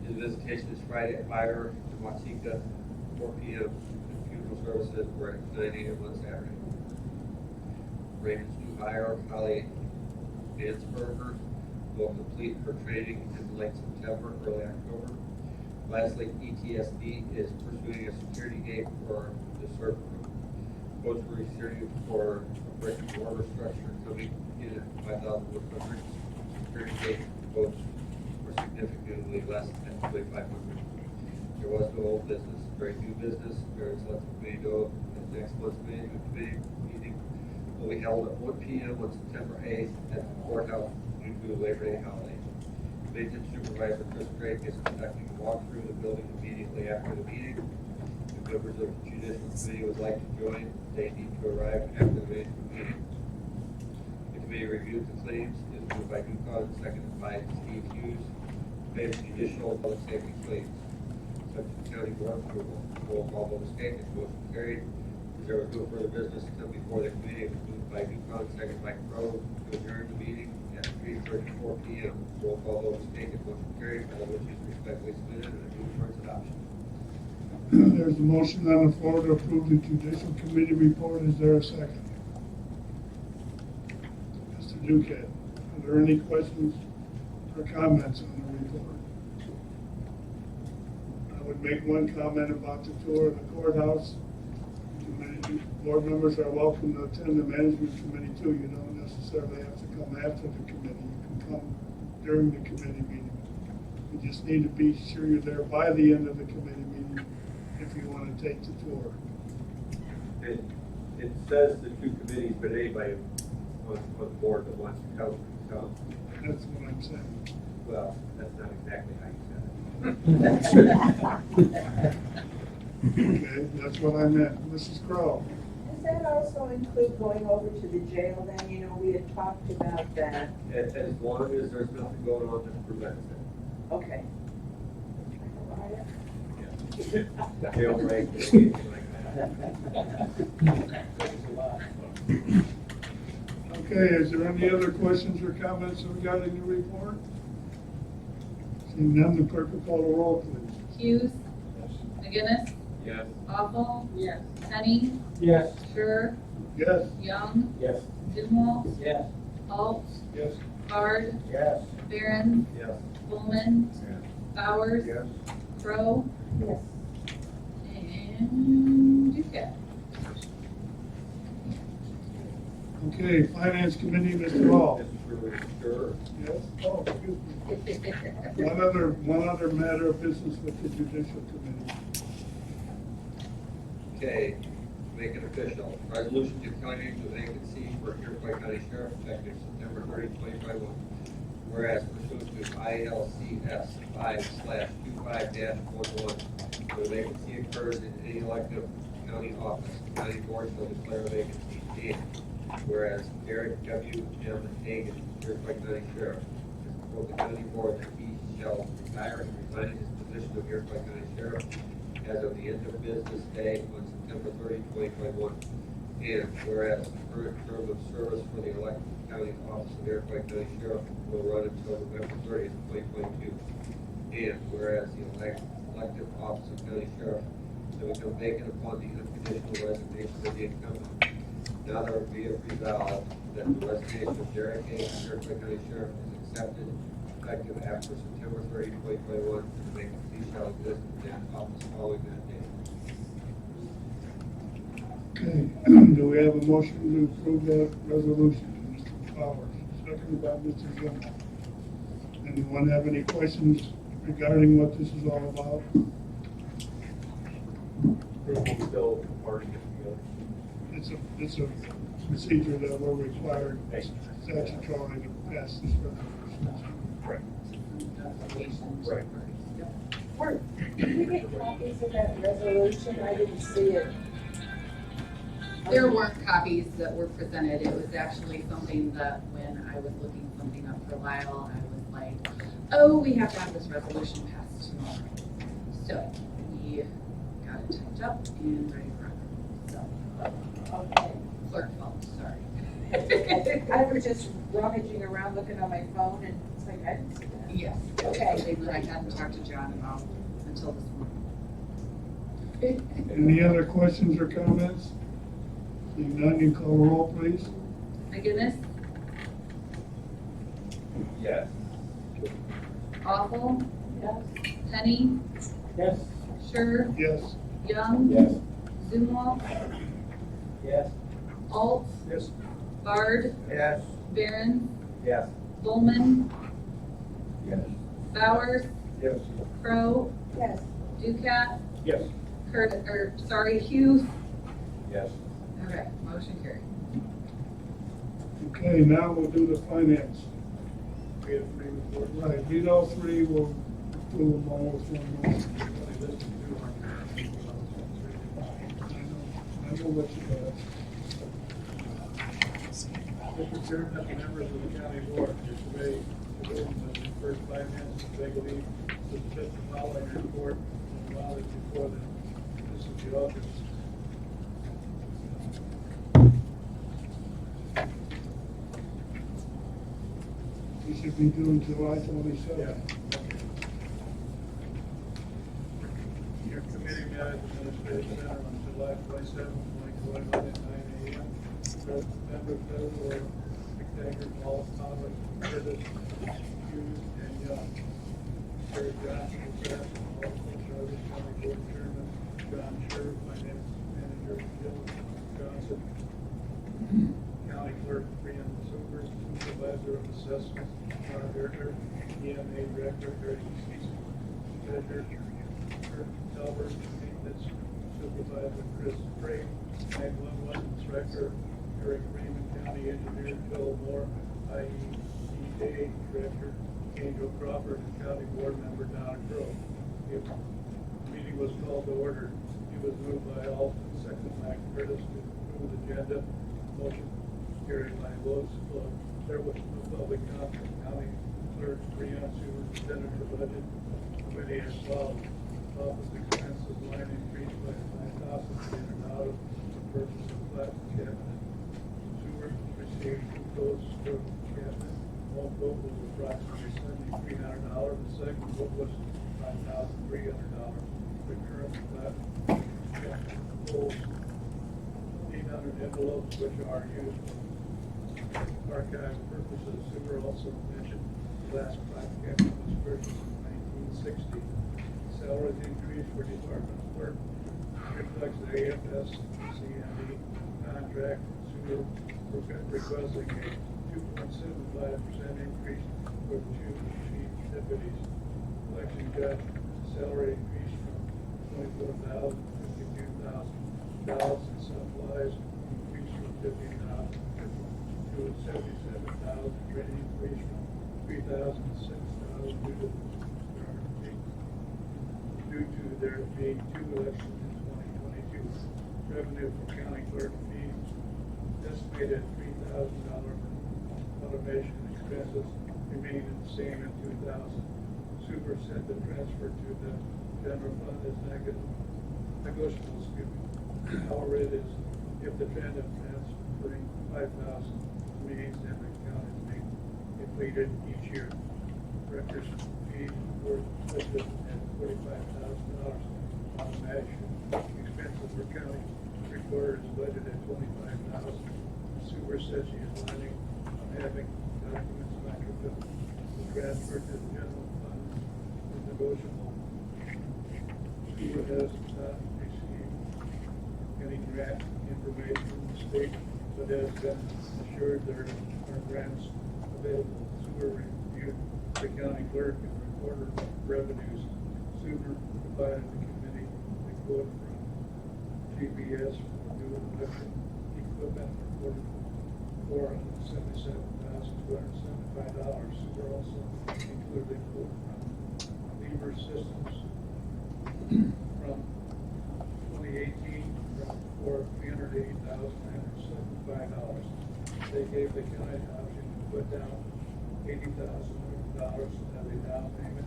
His visitation is Friday at Fire in Watsika, 4 p.m. and funeral services were at 9 a.m. on Saturday. Raymond's new hire, Holly Mansberger, will complete her training in late September, early October. Lastly, ETSD is pursuing a security gate for the server room. Quotes were received for a brick and mortar structure coming in at 5,100. Security gate quotes were significantly less than 2,500. There was no old business, very new business. Parents let the committee know that next month's management committee meeting will be held at 1 p.m. on September 8th at the courthouse due to the Labor Day holiday. Maintenance Supervisor Chris Drake is conducting a walkthrough of the building immediately after the meeting. If members of the Judicial Committee would like to join, they need to arrive after the management meeting. The committee reviewed the claims, is moved by Newcott and seconded by Steve Hughes. Paid Judicial Public Safety claims. Subject to county board approval. Roll call vote is taken. Motion carried. As there was no further business to come before the committee, it was moved by Newcott, seconded by Crowe to adjourn the meeting at 3:34 p.m. Roll call vote is taken. Motion carried. All which is respectfully submitted and moved for its adoption. There's a motion on the floor to approve the Judicial Committee report. Is there a second? Mr. Duquette, are there any questions or comments on the report? I would make one comment about the tour of the courthouse. Board members are welcome to attend the management committee too. You don't necessarily have to come after the committee. You can come during the committee meeting. You just need to be sure you're there by the end of the committee meeting if you want to take the tour. It says the two committees, but anybody on the board that wants to come, come. That's what I'm saying. Well, that's not exactly how you said it. Okay, that's what I meant. Mrs. Crowe. Does that also include going over to the jail then? You know, we had talked about that. As long as there's nothing going on that prevents it. Okay. Jail break, anything like that. Okay, is there any other questions or comments regarding the report? Seeing none, the clerk will call the roll, please. Hughes. McGinnis. Yes. Awful. Yes. Penny. Yes. Sure. Yes. Young. Yes. Dimwald. Yes. Alt. Yes. Bard. Yes. Barron. Yes. Pullman. Yes. Bowers. Yes. Crowe. Yes. And Duquette. Okay, Finance Committee, Mr. Hall. Sure. Yes? Oh, excuse me. One other matter of business with the Judicial Committee. Okay, make it official. Resolution declaring the vacancy for Iroquois County Sheriff effective September 30, 2021. Whereas pursuant to ILCS 5/25-11, the vacancy occurs in any elective county office, the county board shall declare a vacancy. And whereas Derek W. M. Hagan, Iroquois County Sheriff, has told the county board that he shall retire and resign his position of Iroquois County Sheriff as of the end of business day on September 30, 2021. And whereas the current term of service for the elected county office of Iroquois County Sheriff will run until November 30th, 2022. And whereas the elected office of county sheriff shall become vacant upon the unconditional resignation of the incumbent. Now there be it resolved that the resignation of Derek A. Iroquois County Sheriff is accepted effective after September 30, 2021, and the vacancy shall exist in that office following that date. Okay, do we have a motion to approve that resolution? Mr. Powers, seconded by Mr. Young. Anyone have any questions regarding what this is all about? Still party together. It's a procedure that we're required statutorily to pass this resolution. Right. Right. Did we get copies of that resolution? I didn't see it. There weren't copies that were presented. It was actually something that when I was looking something up for a while, I was like, Oh, we have to have this resolution passed tomorrow. So we got it typed up and ready for it. So, Okay. clerk fault, sorry. I was just rummaging around looking on my phone and it's like, I didn't see that. Yes. Okay. Something that I hadn't talked to John about until this morning. Any other questions or comments? Seeing none, you call roll, please. McGinnis, Yes. Awful, Yes. Penny, Yes. Sure, Yes. Young, Yes. Zumwalt, Yes. Alt, Yes. Bard, Yes. Barron, Yes. Bowman, Yes. Bowers, Yes. Crow, Yes. Ducat, Yes. Hughes. Yes. Okay, motion carried. Okay, now we'll do the finance. We have three reports. Right, read all three, we'll do them all with one motion. I know what you got. Mr. Chairman, and members of the county board, your committee, the first finance, they believe to submit the following report and allow it before them. This is the August. We should be doing July 27th. Your committee met at the Administrative Center on July 27, 2021 at 9 a.m. Members present were McTaggart, Paul, Thomas, Curtis, Hughes, and Young. Terry Johnson was absent, also Charlie County Board Chairman, John Scherr, Finance Manager, Jill Johnson, County Clerk, Brian Super, Supervisor of Assessment, John Gertner, EMA Director, Harry Cecil, Treasurer, Kurt Talbert, Maintenance Supervisor, Chris Craig, 911 Inspector, Eric Raymond, County Engineer, Joel Moore, IEDA Director, Angel Crawford, and County Board Member, Donna Crowe. The meeting was called to order. It was moved by Alton, second by Curtis to approve the agenda. Motion carried by votes. There was no public comment. County Clerk, Brian Superintendent for Budget Committee as well. Office expenses line increased by $9,300 for purchase of flat cabinet. Sewer received 2 quotes for cabinet. One quote was approximately $7,300. The second quote was $5,300. The current flat cabinet holds 800 envelopes which are used for archive purposes. Sewer also mentioned the last flat cabinet was purchased in 1960. Salaries increase for department clerk reflects the AFS CME contract. Sewer requesting a 2.75% increase for 2 chief deputies. Election judge salary increase from $24,000 to $52,000, and supplies increase from $50,000 to $77,000. Training increase from $3,000 to $6,000 due to there being 2 elections in 2022. Revenue from county clerk fees estimated $3,000 for automation expenses remaining the same in 2000. Super said the transfer to the general fund is negotiable. However, it is if the trend of transferring 5,000 remains, then the account is being completed each year. Records fees were listed at $45,000. Automation expenses for county recorder is budgeted at $25,000. Sewer says she is planning on having documents microfilmed. The transfer to the general fund is negotiable. Sewer has not received any grant information from the state, but has been assured there are grants available. Sewer reviewed the county clerk and recorder revenues. Sewer provided the committee a quote from GPS for new election equipment for $477,275. Sewer also included a quote from Lever Systems from 2018 for $380,975. They gave the county an option to put down $80,000 as a down payment.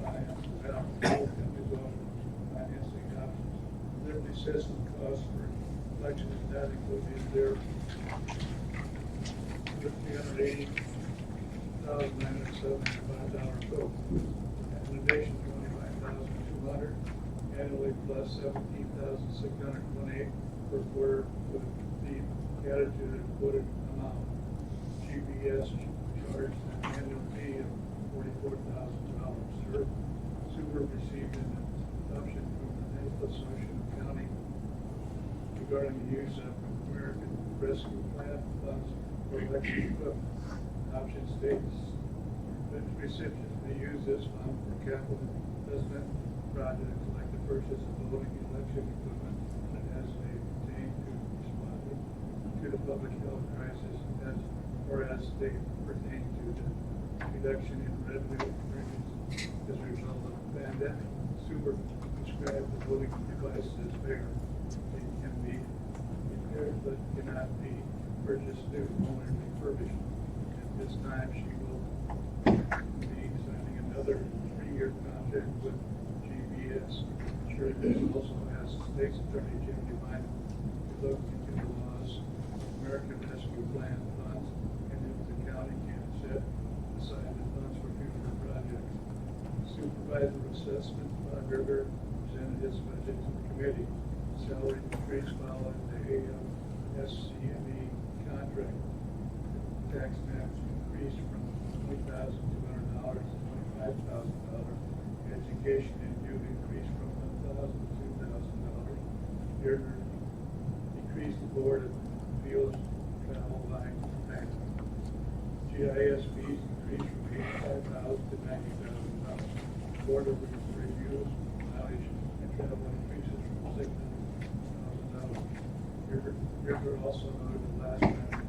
Finance without company's own financing options. Liberty system costs for election is not included there. $380,975 total. In addition, $25,200 annually plus $17,628 per quarter would be added to the quoted amount. GPS charged an annual fee of $44,000. Super received an adoption from the National Association of County regarding the use of American Rescue Plan funds for election equipment. Option states that recipients may use this fund for capital investment projects like the purchase of voting election equipment that has they pertain to responding to the public health crisis or as they pertain to the reduction in revenue earnings as a result of the pandemic. Super described the voting device as fair. They can be repaired but cannot be purchased new, only refurbished. At this time, she will be signing another 3-year contract with GPS. Sure, this also has State's Attorney Jim Devine to look into the laws, American Rescue Plan funds, and if the county can set aside the funds for future projects. Supervisor assessment, Bob River presented his budget to the committee. Salary increase following the AFSCME contract. Tax maps increased from $20,200 to $25,000. Education and youth increased from $1,000 to $2,000. Gardner decreased the board of fields travel line back. GIS fees increased from $85,000 to $90,000. Board of reviews, knowledge, and travel increases from $6,000. River also noted the last time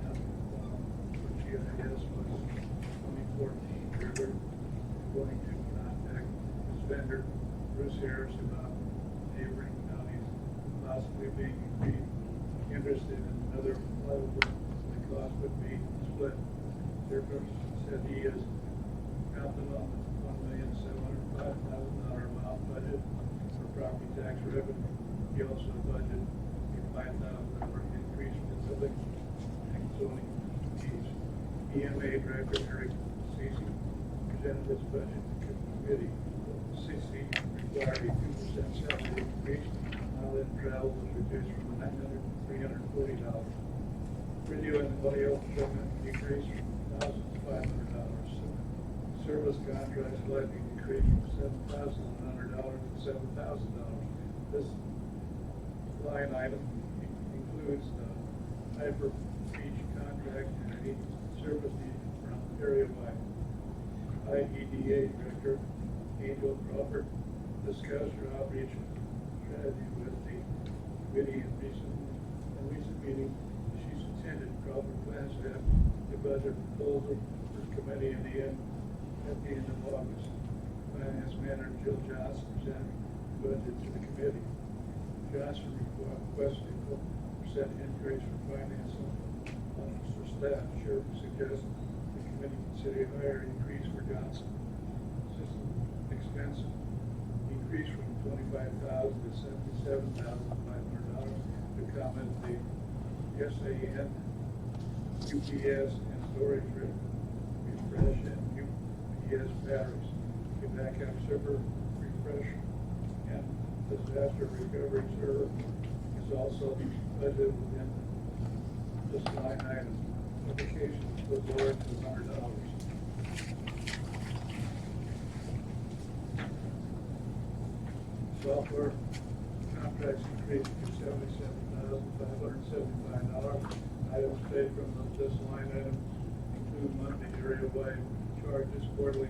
for GIS was 2014. River going to contact his vendor, Bruce Harris, about neighboring counties possibly being interested in another flyover. The cost would be split. River said he is counting on the $1,705,000 amount budget for property tax revenue. He also budgeted a $5,000 increase for building and zoning fees. EMA Director Eric Cece presented his budget to the committee. Cece required a 2% salary increase. Mileage and travel was reduced from $900 to $340. Video and audio equipment decreased from $1,500. Service contracts slightly decreased from $7,100 to $7,000. This line item includes the hyper beach contract and any service needs from area-wide. IEDA Director Angel Crawford discussed her outreach strategy with the committee in recent meeting she's attended. Crawford plans to have the budget proposal for the committee at the end of August. Finance Manager Jill Johnson presented the budget to the committee. Johnson requested a 4% increase for finance officer staff. Sheriff suggested the committee consider a higher increase for Johnson. System expense increased from $25,000 to $77,500 to comment the SAN, UPS, and storage refresh and UPS batteries. The backup server refresh and disaster recovery server is also budgeted within this line item. Applications for board $200. Software contracts increased to $77,575. Items paid from this line item include monthly area-wide charges, quarterly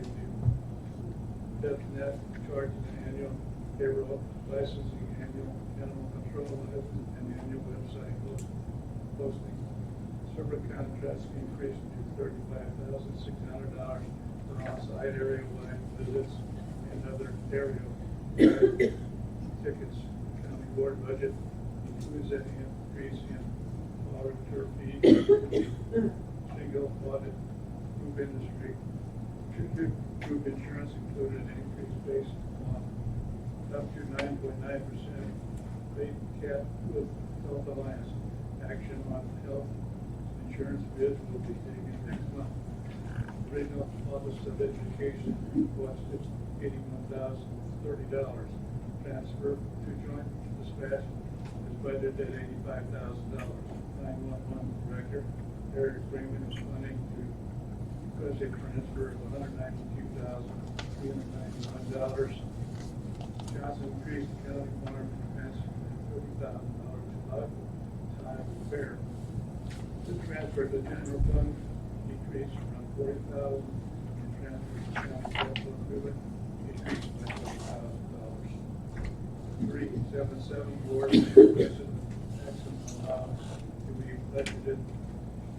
DevNet charges, annual payroll licensing, annual animal control license, and annual website posting. Server contracts increased to $35,600 for on-site area-wide visits and other area tickets. County board budget includes any increase in auditor fees, single audit group industry. Group insurance included an increase based on up to 9.9% rate cap with Health Alliance. Action on health insurance bids will be taken next month. Regional Office of Education requested $81,030. Transfer to joint dispatch is budgeted at $85,000. 911 Director Eric Freeman is planning to request a transfer of $192,391. Johnson increased county farm expense $30,000 time repair. The transfer to general fund decreased from $40,000 and transfer to county capital improvement decreased by $20,000. 377 board requested maximum allowance to be budgeted,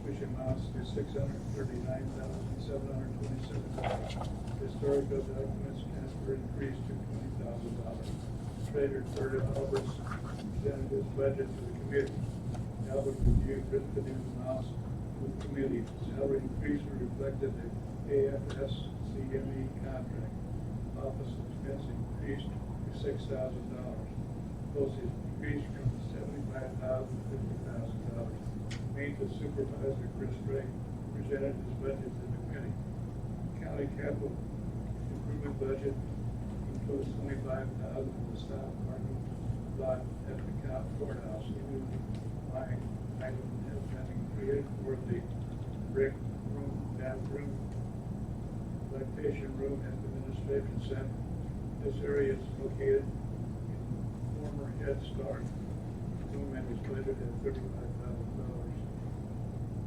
which amounts to $639,727. Historical documents transfer increased to $20,000. Trader Curtis Alberts presented his budget to the committee. Albert reviewed the new amounts with the committee. Salary increase reflected the AFS CME contract. Office expense increased to $6,000. Postage decreased from $75,000 to $50,000. Maintenance supervisor Chris Drake presented his budget to the committee. County capital improvement budget includes $25,000 in the stock parking lot at the courthouse. A new line item has been created for the break room, bathroom, lactation room, and administration center. This area is located in former Head Start room and is budgeted at $35,000.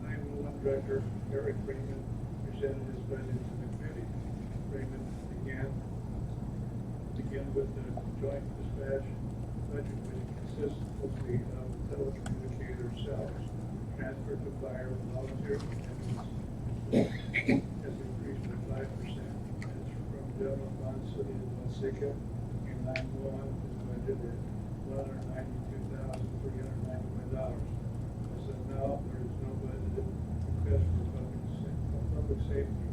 911 Director Eric Freeman presented his budget to the committee. Freeman begin with the joint dispatch budget, which consists mostly of telecommunicator salaries. Transfer to fire volunteer has increased by 5%. As from general fund, city of Waseca, and 911 is budgeted at $192,391. As of now, there is no budgeted request for public safety.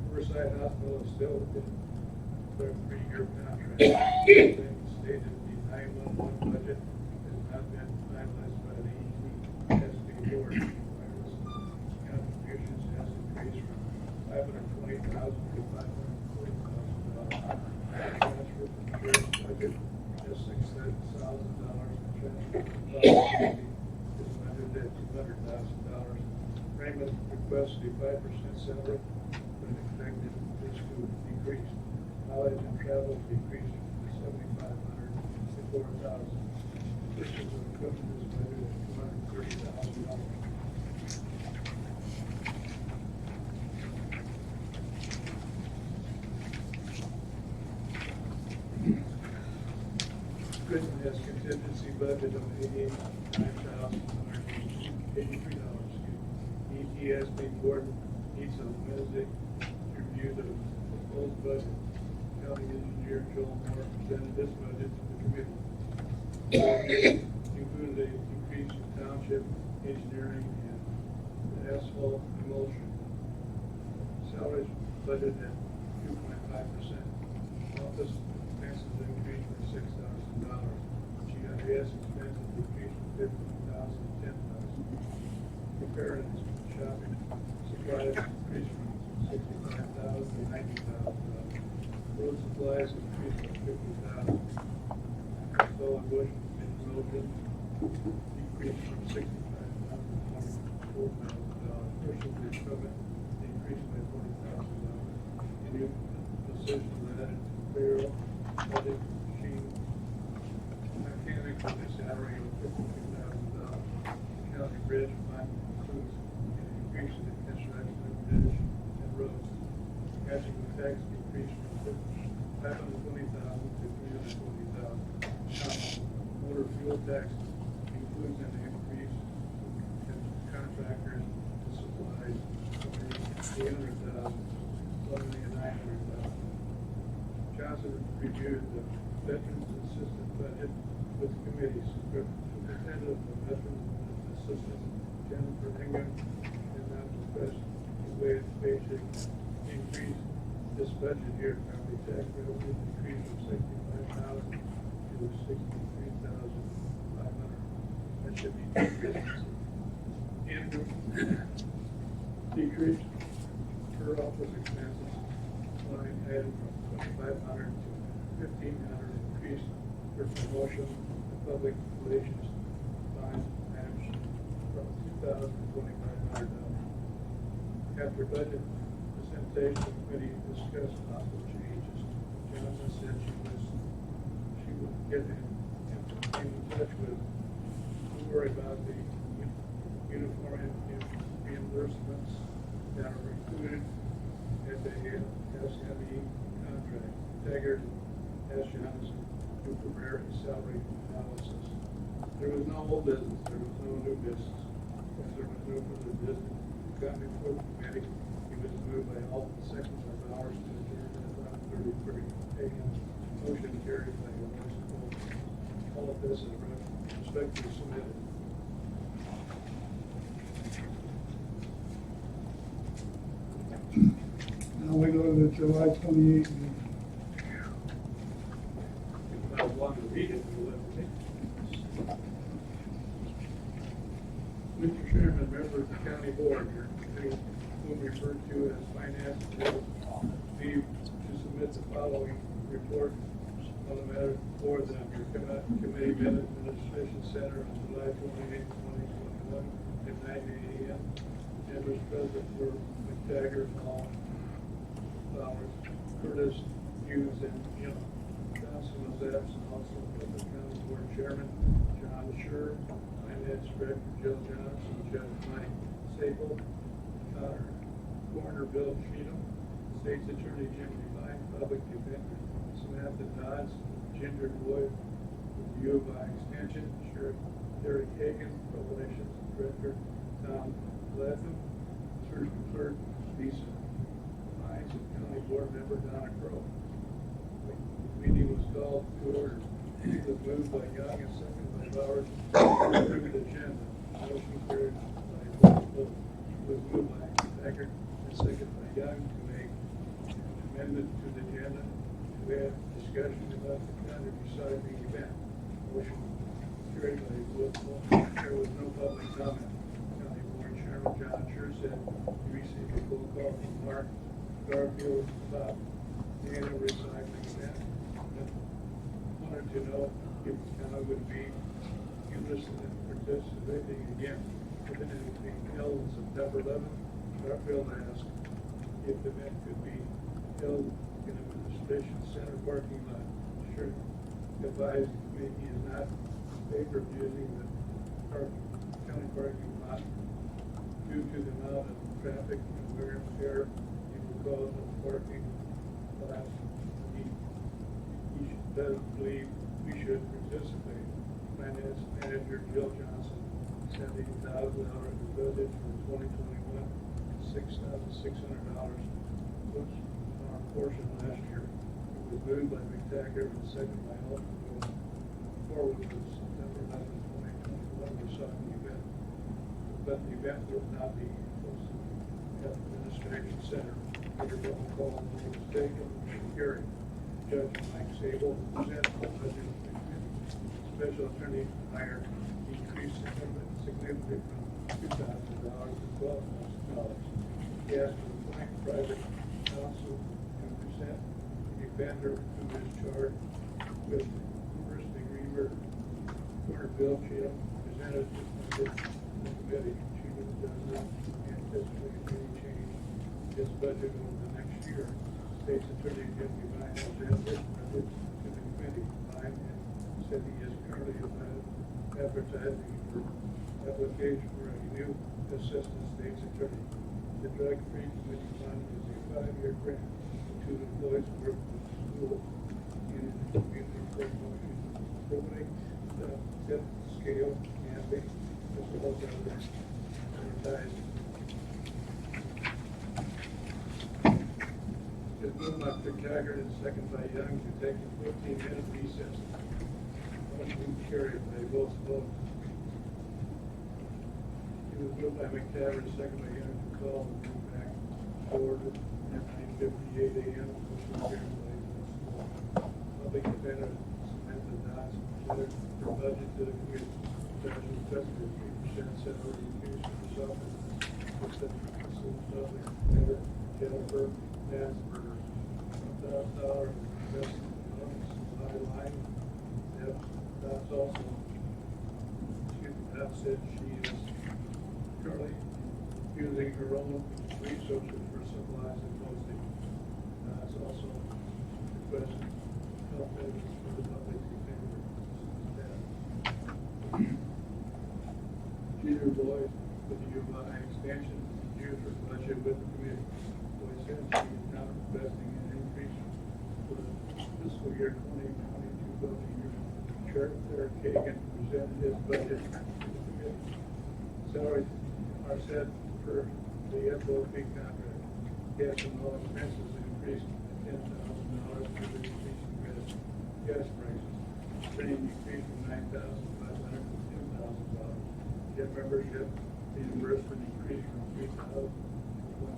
Riverside Hospital is still in their 3-year contract. Stated the 911 budget has not been finalized by the ETSB board. Contributions has increased from $520,000 to $540,000. Transfer from the sheriff's budget is $6,000. Transfer from public is budgeted at $200,000. Raymond requests a 5% salary, but expected this to decrease. Mileage and travel decreased from $7,500 to $4,000. Purchase of equipment is budgeted at $230,000. Britain has contingency budget of $89,183. ETSB board meets on Wednesday to review the proposed budget. County engineer Joel Moore presented this budget to the committee. Included a decrease in township engineering and asphalt emulsion. Salaries budgeted at 2.5%. Office expenses increased by $6,000. GIS expenses decreased from $15,000 to $10,000. Repair and shopping supplies increased from $65,000 to $90,000. Road supplies increased by $50,000. Solid bush and erosion decreased from $65,000 to $24,000. Personal equipment increased by $40,000. New positions added to payroll, budget, machine, mechanic with a salary of $52,000. County bridge fund includes an increase in the construction of bridge and roads. Catching the tax decreased from $520,000 to $340,000. Motor fuel tax includes an increase in contractors and supplies of $800,000, $1,900,000. Johnson reviewed the Veterans Assistance budget with committees. Superintendent of Veterans Assistance Jennifer Ingham did not request wage increase. This budget year, property tax revenue increased from $65,000 to $63,500. That should be decreased. Decrease per office expenses line item from $2,500 to $1,500. Increase for promotion to public relations line items from $2,000 to $2,500. After budget presentation, the committee discussed possible changes. Johnson said she would get in touch with, don't worry about the uniform reimbursements that are included at the SME contract. Taggart asked Johnson to prepare a salary analysis. There was no old business, there was no new business. As there was no further business, the county board committee, it was moved by all sections of ours to adjourn at 11:33 a.m. Motion carried by a voice vote. All of this is respectfully submitted. Now we go to the July 28th meeting. If I want to read it, we'll let it. Mr. Chairman, members of the county board, whom referred to as finance, leave to submit the following report on the matter for the committee minute administration center on July 28, 2021 at 9 a.m. Members present were McTaggart, Hall, Flowers, Curtis, Hughes, and Young. Johnson was absent. Also, the county board chairman, John Schur, finance director, Jill Johnson, Judge Mike Sable, Coroner Bill Cheatham, State's Attorney Jim Devine, Public Defender Samantha Dodds, Ginger Boyd, review by extension, Sheriff Derek Hagan, Probation Director Tom Latham, Clerk Lisa Hines, and County Board Member Donna Crowe. The meeting was called to order. It was moved by Young and seconded by Bowers to approve the agenda. Motion carried by vote. It was moved by Taggart and seconded by Young to make an amendment to the agenda to add discussion about the county recycling event. Motion carried by vote. There was no public comment. County Board Chairman John Schur said he received a phone call from Mark Garfield about the annual recycling event. Wanted to know if the county would be interested in participating again. If it is being held on September 11th, Garfield asked if the event could be held in the administration center parking lot. Schur advised me he is not in favor of using the county parking lot due to the amount of traffic and wear and tear it will cause on parking lots. He doesn't believe we should participate. Finance Manager Jill Johnson $70,000 budget for 2021, $6,600 was our portion last year. It was moved by McTaggart and seconded by Alton. Forward was September 11, 2021. We saw the event, but the event will not be hosted at the Administration Center. Under double call, was taken and carried. Judge Mike Sable present the budget. Special attorney hired increased significantly from $2,000 to $12,000. He asked to appoint private counsel to present the defender who is charged with first degree murder. Coroner Bill Cheatham presented the committee. Cheatham does not anticipate any change in his budget over the next year. State's Attorney Jim Devine has written to the committee and said he is currently advertising for application for a new assistant state's attorney. The Drug Free Committee Fund is a 5-year grant to employees who work with school in the community promotion, promoting the fifth scale campaign, as well as other advertising. It's moved by McTaggart and second by Young to take a 15-minute recess. Motion carried by vote. It was moved by McTaggart, second by Young to call and move back board at 9:58 a.m. Public defender Samantha Dodson presented her budget to the committee. Judge requested a 3% salary increase for herself and assistant public defender Jennifer Mansberger. $1,000 investment bonus line. That's also, that said she is currently using her own resources for supplies and posting. That's also requested health benefits for the public defender. Peter Boyd with the UI expansion used her budget with the committee. Boyd said she is now requesting an increase for the fiscal year 2022 budget year. Chair Eric Kagan presented his budget to the committee. Salaries are set for the FOP contract. Gas and all expenses increased $10,000 for the increase in gas prices. Training decreased from $9,500 to $10,000. Gym membership reimbursement increased from $3,000 to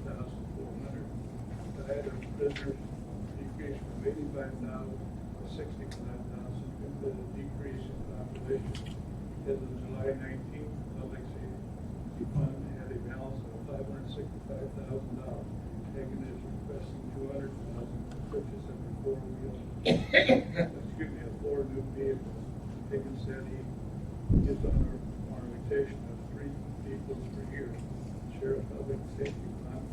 $1,400. Diet of prisoners decreased from 85,000 to 65,000 due to the decrease in population. As of July 19th, public safety fund had a balance of $565,000. Taken is requesting $200,000 to purchase of a four new vehicles. Taken said he is on our rotation of 3 vehicles per year. Sheriff Public Safety Fund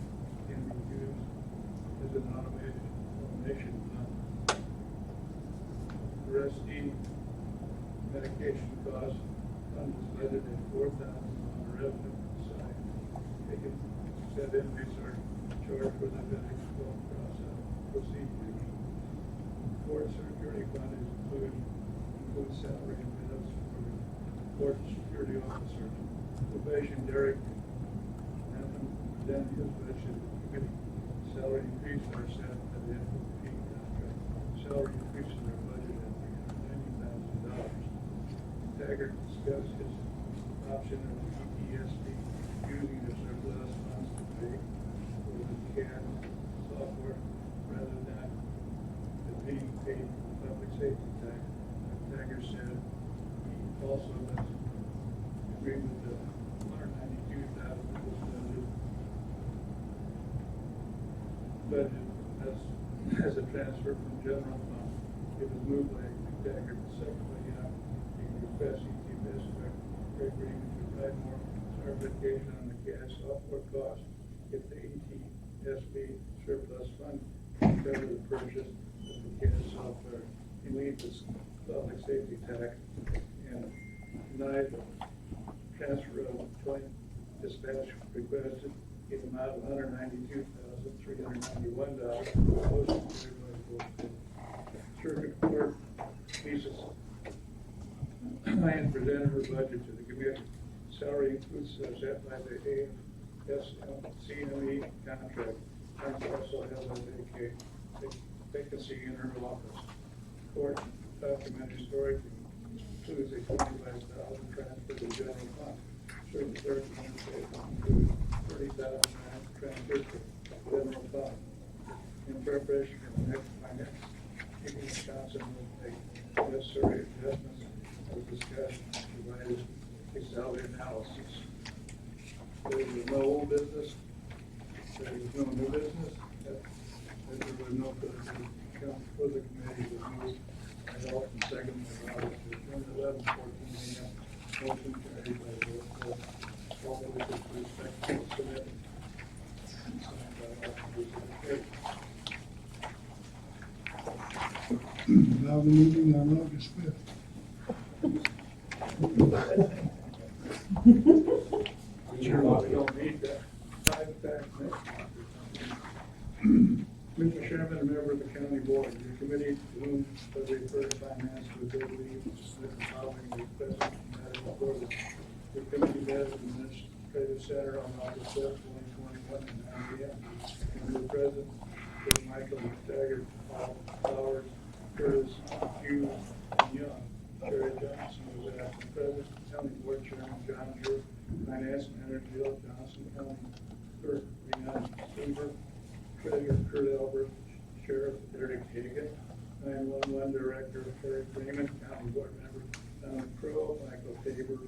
can be used as an automation fund. The rest medication cost fund is limited at $4,000 on the revenue side. Taken said inmates are charged for the medical process procedures. Court security fund is includes salary and benefits for the court security officers. Probation Derek and then his budget committee. Salary increases are set at the FOP contract. Salary increases are budgeted at $90,000. Taggart discussed his option of the ESP using the surplus funds to pay for the CAD software rather than the being paid public safety tax. Taggart said he also does agree with the $192,000 budget as a transfer from general fund. It was moved by Taggart, second by Young. He requests ETS agreement to provide more clarification on the CAD software cost if the ETSB surplus fund can cover the purchase of the CAD software. He leaves this public safety tax and denied the transfer of joint dispatch requested in the amount of $192,391. Motion carried by vote. Circuit Court Lisa's Ryan presented her budget to the committee. Salary includes set by the AFSCME contract. And also has a vacancy in her office. Court documentary storage includes a $25,000 transfer to general fund. Certain clerk includes $30,000 transfer to general fund. In preparation for the next finance meeting, Johnson will make necessary adjustments as discussed and provided a salary analysis. There was no old business. There was no new business. There was no further committee was moved by Dalton, second by Roberts to adjourn at 11:14 a.m. Motion carried by roll call. All those with respect to submit. Signed by now the meeting on August 5th. Sure, we don't need that. Mr. Chairman, a member of the county board, your committee to whom was referred finance with their leave with the following request medical board. Your committee met at the administrative center on August 4th, 2021 at 9 p.m. Under the president was Michael Taggart, Paul Flowers, Curtis, Hughes, and Young. Terry Johnson was acting president. County board chairman John Drew, finance manager Bill Johnson, county clerk Rena Seaver, Eric Raymond, County Board Member Don Crow, Michael Tabor,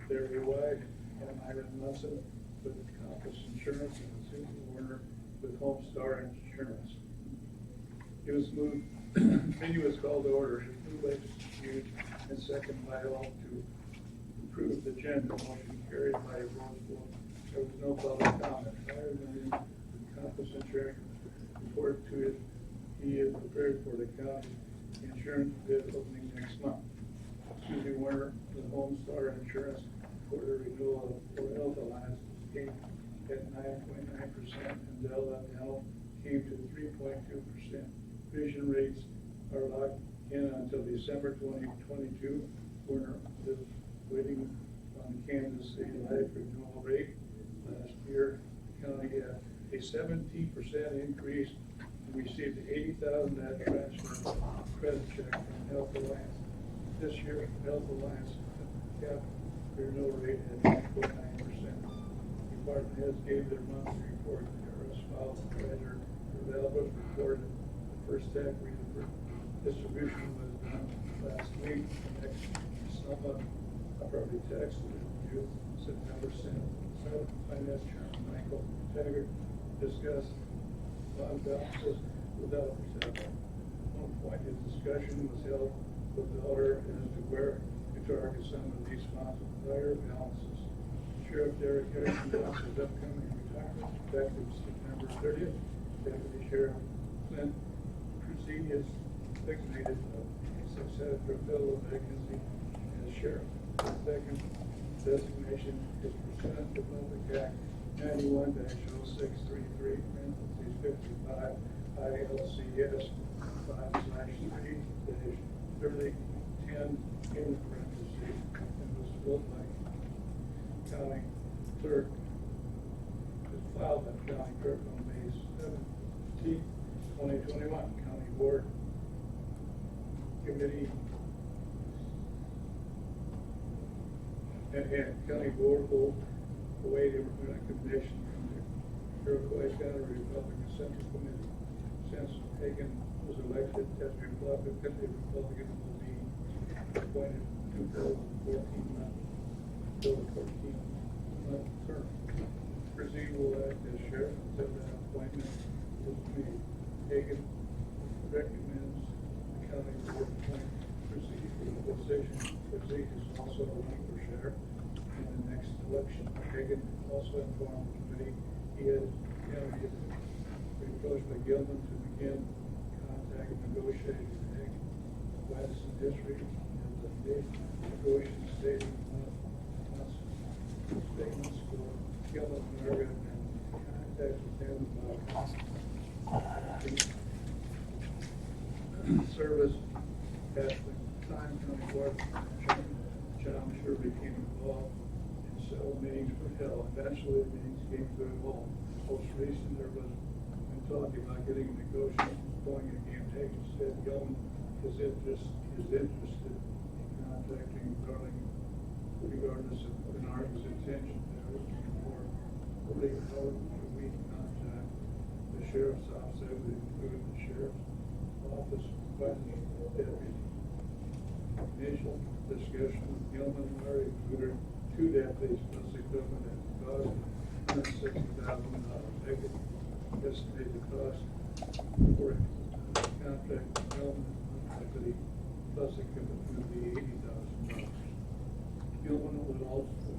Larry White, and Myron Munson with Compass Insurance, and Susan Warner with Home Star Insurance. It was moved, meeting was called to order. It was moved by Mr. Hughes and second by all to approve the agenda. Motion carried by a vote vote. There was no public comment. Prior to the Compass Insurance report to it, he is prepared for the county insurance bid opening next month. Susie Warner with Home Star Insurance for the renewal of Health Alliance came at 9.9%, and Delta Health came to 3.2%. Vision rates are locked in until December 2022. Warner is waiting on the Kansas City Life renewal rate. Last year, the county had a 17% increase and received $80,000 net transfer credit check from Health Alliance. This year, Health Alliance capped their renewal rate at 9.9%. Department heads gave their monthly report. Harris filed the treasurer. Developers reported the first tax distribution was done last week. The next installment of property tax was due September 7th. Finance Chairman Michael Taggart discussed fund balances with developers. At one point, his discussion was held with the auditor as to where to target some of these funds with higher balances. Sheriff Derek Harrison announces upcoming retirement effective September 30th. Deputy Sheriff Clint Cruzini is designated successor to fill a vacancy as sheriff. The second designation is pursuant to Public Act 91-0633, parentheses 55, ILCS 5/3-3010 in parentheses, and was filled by county clerk, was filed by county clerk on May 17th, 2021. County Board Committee and County Board will await a recommendation from the Iroquois County Republican Central Committee. Since Hagan was elected as Republican, the Republican will be appointed 14-month term. Brzee will act as sheriff until that appointment is made. Hagan recommends the county board appoint Brzee for the position. Brzee is also running for sheriff in the next election. Hagan also informed the committee he has been approached by Gilman to begin contact and negotiating with Hagan. Madison District has a negotiation stating statements for Gilman and Oregon and contact with them about service at the time County Board John sure became involved in several meetings were held. Eventually the meetings came to a halt. Most recent there was been talking about getting negotiations going again. Hagan said Gilman is interested in contacting regardless of Bernard's intention. They're looking for a legal how we contact the sheriff's office. That would include the sheriff's office, budget, deputy. Initial discussion with Gilman and Murray included 2 deputies plus equipment at the cost of $160,000. Hagan estimated the cost for a contract with Gilman deputy plus equipment would be $80,000. Gilman would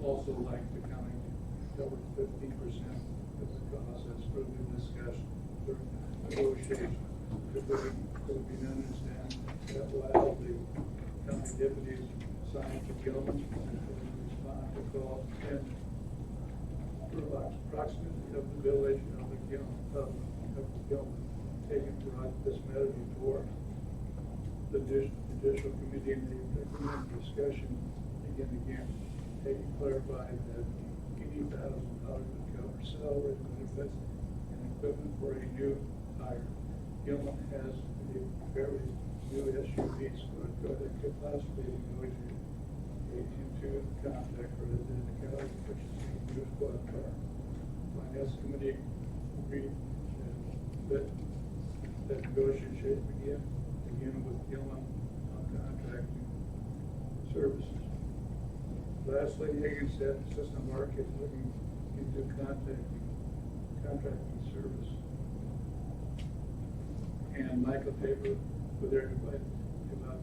also like the county to cover 50% of the cost as further discussion during negotiation. It would be understand that while the county deputies assigned to Gilman and respond to calls and for approximately of the village of the Gilman, Hagan brought this matter before the Judicial Committee and the discussion again. Hagan clarified that $80,000 would cover salary, benefits, and equipment for a new hire. Gilman has a very new SUVs that could possibly negotiate into contract for the county purchasing a new squad car. Finance Committee agreed that negotiation should begin with Gilman on Lastly, Higgins said Assistant Mark is looking into contracting service. And Michael Tabor with their advice about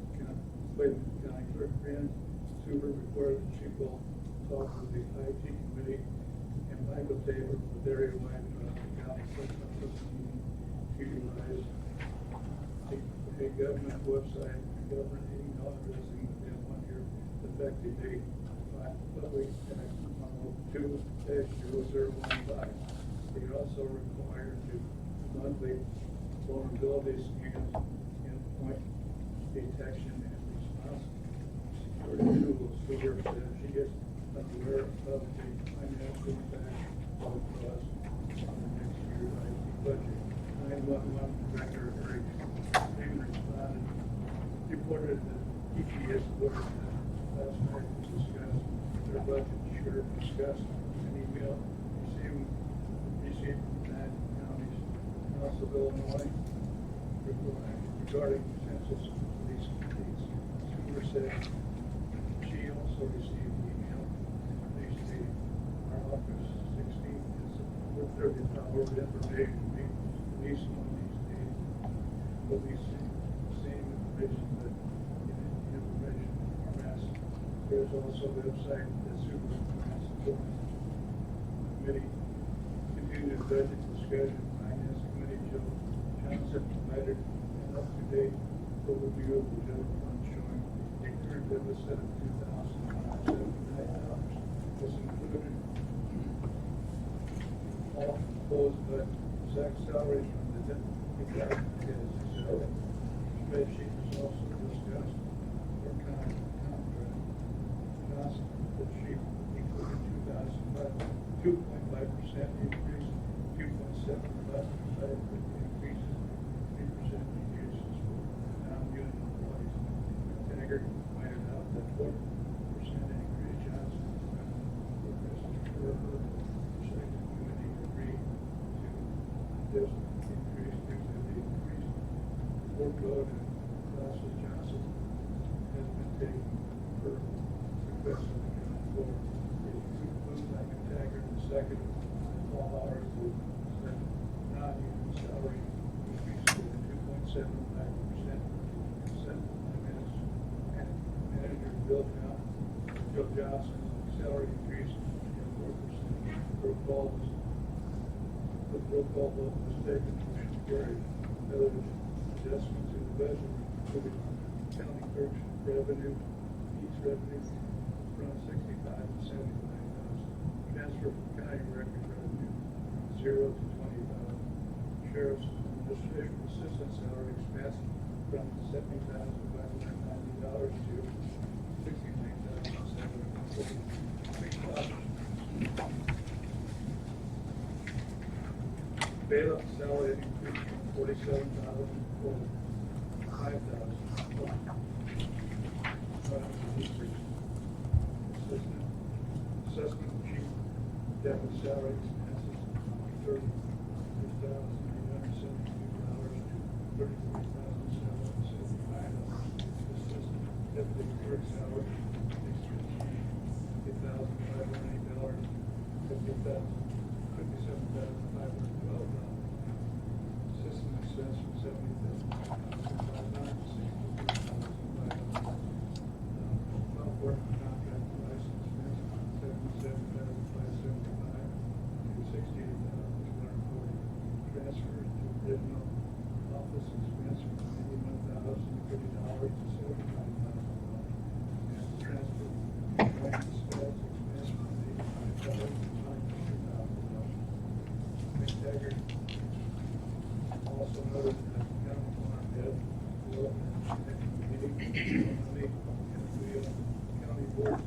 Clayton County Clerk and Super reported that she will talk with the IT committee and Michael Tabor with their advice about the county clerk meeting to utilize a government website, government email addressing within 1 year effective date. Public Act 102-0015. They also require to monthly vulnerability scans and point detection and response security tools. So here says she is aware of the financial impact of cost on the next year's IT budget. 911 Director Eric Freeman responded, reported that EPS board last night to discuss their budget. Sure discussed an email received from 9 counties, also of Illinois, regarding census for these communities. Schumer said she also received an email released dated our August 16th is the 30th hour of information being released on these days. But we see the same information that information formats. There's also a website that Super Committee continued budget discussion. Finance Committee Joe Johnson provided an up-to-date overview of the general fund showing a current deficit of $2,579. This included all proposed but exact salaries from the department heads. Spreadsheet was also discussed for contract cost that sheet included 2.5% increase, 2.75% increases, 3% increases for non-union employees. Taggart pointed out that 4% increase Johnson requested for her second committee agreed to this increase due to the increased workload and classes Johnson has been taking for request of the county board. Like a Taggart the second all hours to non-union salary increase to 2.75%. Manager Bill Johnson's salary increase to 4%. The roll call vote was taken to carry. Other adjustments in the budget included county clerk's revenue, each revenue from 65 to 75. Transfer from county record revenue 0 to 20,000. Sheriff's administration assistant salary expense from $70,590 to $69,746. Bailiff salary increased from $47,000 to $5,000. Assessment chief deputy salary expenses $36,872 to $33,775. Assistant deputy clerk salary $8,580 to $57,512. Assistant expense from $70,500 to $63,500. Work contract license expense $77,575 to $68,240. Transfers to original office expense from $81,050 to $75,000. And transfer staff expense from $85,000 to $92,000. Taggart also noted that the county farm head will meeting county board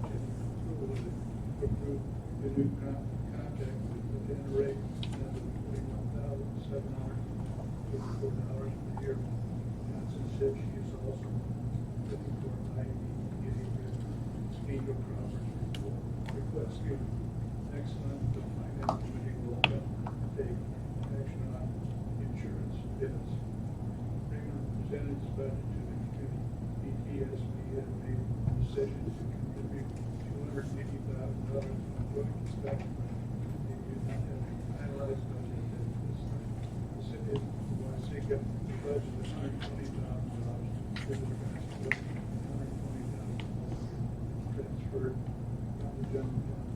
approve the new contract within a rate of $41,754 per year. Johnson said she is also looking for an speed of Roberts request. Next month, the finance committee will take action on insurance bids. Freeman presented his budget to the committee. ETSB had made a decision to contribute $285,000 joint inspection. You do not have a finalized budget at this time. The city will seek a budget of $120,000 for the transfer, $120,000 transferred from the general fund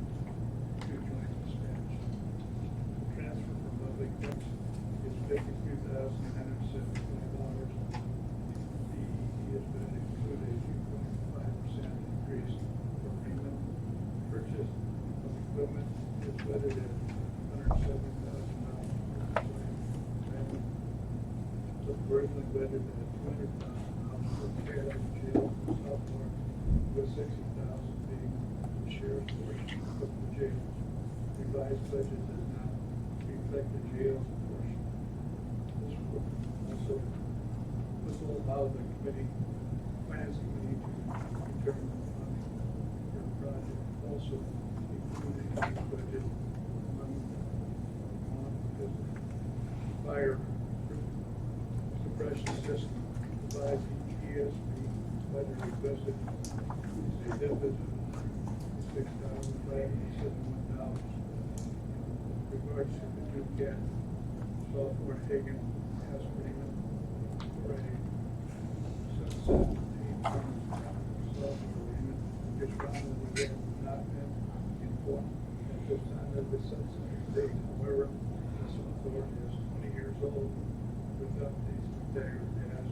to joint expense. The transfer from public works is $52,975. The has been included a 2.5% increase for payment. Purchase of equipment is budgeted at $170,000. The originally budgeted at $200,000 for jail, software, with $60,000 being the sheriff's portion of the jail. Revised budget does not reflect the jail portion. This will allow the finance committee to determine the funding for the project. Also, including the budget among the fire suppression system provides each ESP budget requested is a deficit of $6,571. In regards to the new cat software taken as payment for a sunset software agreement, which found that we have not been informed at this time of the sunset date. However, the software is 20 years old without these data as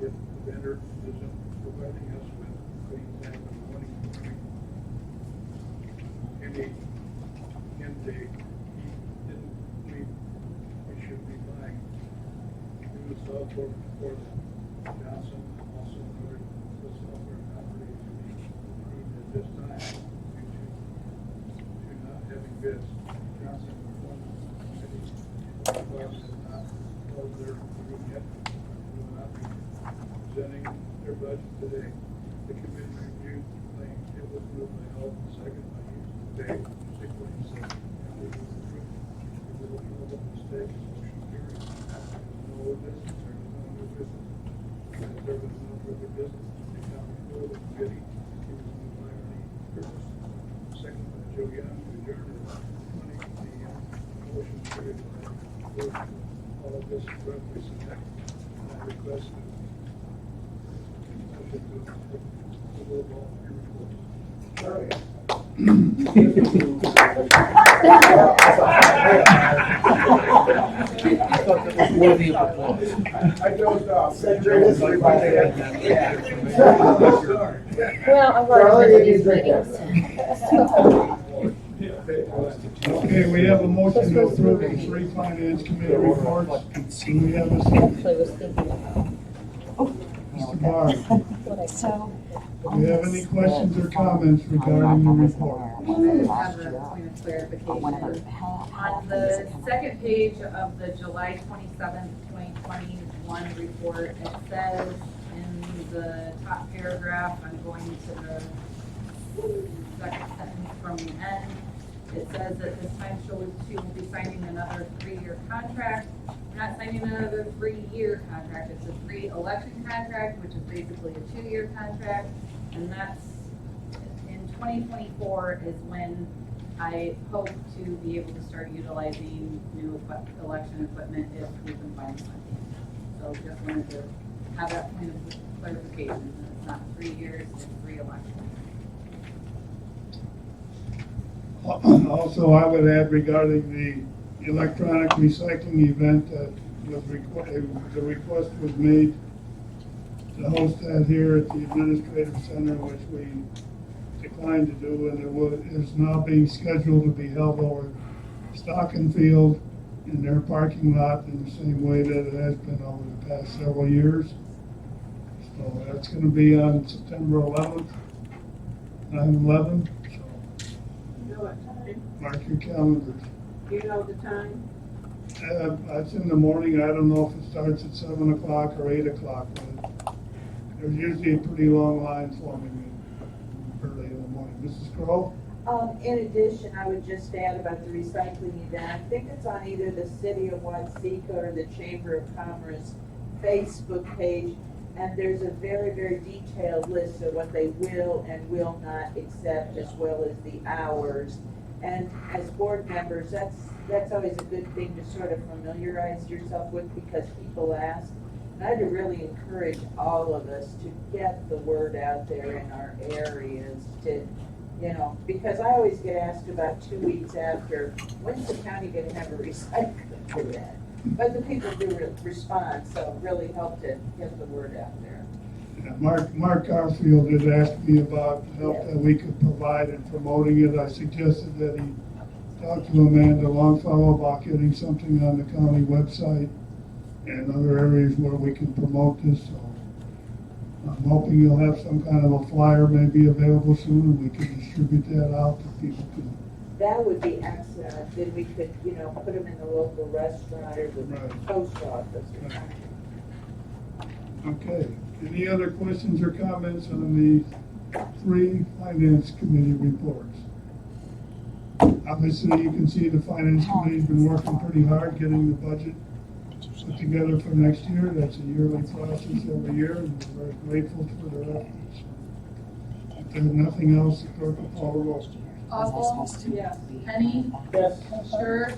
if the vendor isn't providing us with clean time of money. Any intake, we should be buying new software for the Johnson, also noted the software company to be approved at this time due to not having bids. Johnson Performance Committee has not closed their meeting yet and will not be presenting their budget today. The committee reviewed the claim. It was moved by Holt and second by Dave, 6.7. And we will approve. There was no mistake. Motion carried. No business. There was no new business. As there was no further business, the county board of committee, it was moved by Ernie Curtis, second by Joe Young, to adjourn at 20 p.m. Motion carried by all of this correctly submitted. And I request that motion to the roll call and report. Sorry. Worthy of applause. I dozed off. Well, I've already been to these meetings. Okay, we have a motion to approve the three finance committee reports. Do we have a second? Actually was thinking about. Mr. Barr, What I saw. do you have any questions or comments regarding the report? I have a point of clarification. On the second page of the July 27th, 2021 report, it says in the top paragraph, I'm going to the second sentence from the end, it says that this time she will be signing another 3-year contract. We're not signing another 3-year contract, it's a 3-election contract, which is basically a 2-year contract, and that's in 2024 is when I hope to be able to start utilizing new election equipment if we can find something. So just wanted to have that point of clarification, that it's not 3 years, it's 3 elections. Also, I would add regarding the electronic recycling event that was the request was made to host that here at the administrative center, which we declined to do, and it is now being scheduled to be held over Stocken Field in their parking lot in the same way that it has been over the past several years. So that's going to be on September 11th, 9/11. Mark your calendars. Do you know the time? It's in the morning. I don't know if it starts at 7 o'clock or 8 o'clock, but there's usually a pretty long line forming early in the morning. Mrs. Crowe? In addition, I would just add about the recycling event. I think it's on either the City of Watsika or the Chamber of Commerce Facebook page. And there's a very, very detailed list of what they will and will not accept, as well as the hours. And as board members, that's always a good thing to sort of familiarize yourself with, because people ask. And I'd really encourage all of us to get the word out there in our areas to, you know, because I always get asked about 2 weeks after, when's the county gonna have a recycling for that? But the people do respond, so really help to get the word out there. Yeah, Mark Garfield had asked me about help that we could provide in promoting it. I suggested that he talk to Amanda Longfellow about getting something on the county website and other areas where we can promote this. So I'm hoping you'll have some kind of a flyer maybe available soon, and we can distribute that out to people. That would be excellent. Then we could, you know, put them in the local restaurant or the post office or something. Okay. Any other questions or comments on the 3 Finance Committee reports? Obviously, you can see the Finance Committee's been working pretty hard getting the budget put together for next year. That's a yearly process every year, and we're very grateful for their efforts. If there's nothing else, the clerk will call the roll. Oswald? Yes. Penny? Yes. Sure?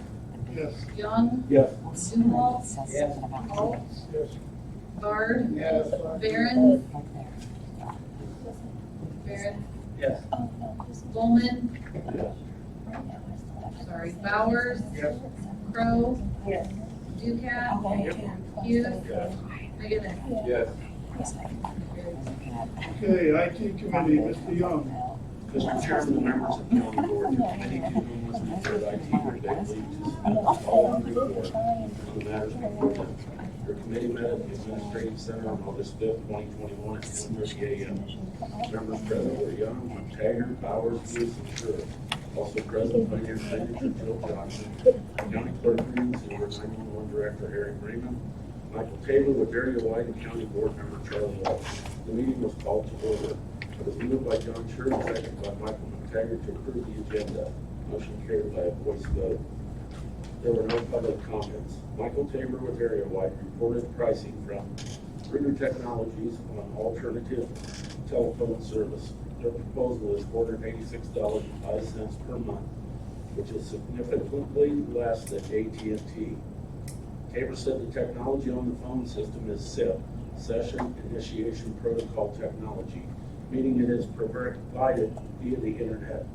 Yes. Young? Yes. Duval? Yes. Holt? Yes. Bard? Yes. Barron? Barron? Yes. Bowman? Sorry, Bowers? Yes. Crowe? Yes. Ducat? Hughes? McGinnis? Yes. Okay, IT Committee, Mr. Young. Mr. Chairman, members of the county board, the committee to whom was referred IT for Beck Leach is all in report on the matters before them. Your committee met at the Administrative Center on August 5th, 2021 at 10:30 a.m. Members present were Young, Taggart, Bowers, Hughes, and Sure. Also present, Finance Manager Jill Johnson, County Clerk Green, Silver, 911 Director Harry Freeman, Michael Taylor with Area White, and County Board Member Charlie Walsh. The meeting was called to order. It was moved by John Sure and seconded by Michael McTaggart to approve the agenda. Motion carried by a voice vote. There were no public comments. Michael Tabor with Area White reported pricing from Ritter Technologies on alternative telephone service. Their proposal is $486.05 per month, which is significantly less than AT&T. Tabor said the technology on the phone system is SIP, Session Initiation Protocol Technology, meaning it is provided via the internet.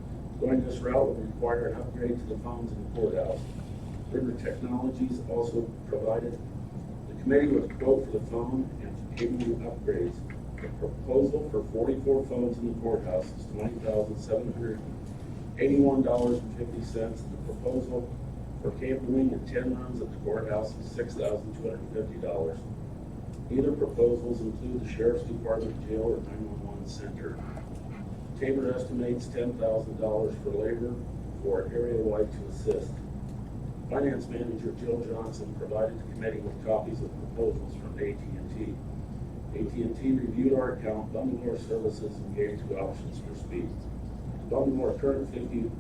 Going this route would require an upgrade to the phones in the courthouse. Ritter Technologies also provided the committee with a quote for the phone and cable upgrades. The proposal for 44 phones in the courthouse is $20,781.50. The proposal for cabling and 10 runs at the courthouse is $6,250. Neither proposals include the Sheriff's Department, jail, or 911 center. Tabor estimates $10,000 for labor for area-wide to assist. Finance Manager Jill Johnson provided the committee with copies of proposals from AT&T. AT&T reviewed our account, bundled our services, and gave 2 options for speed. To bundle our current 50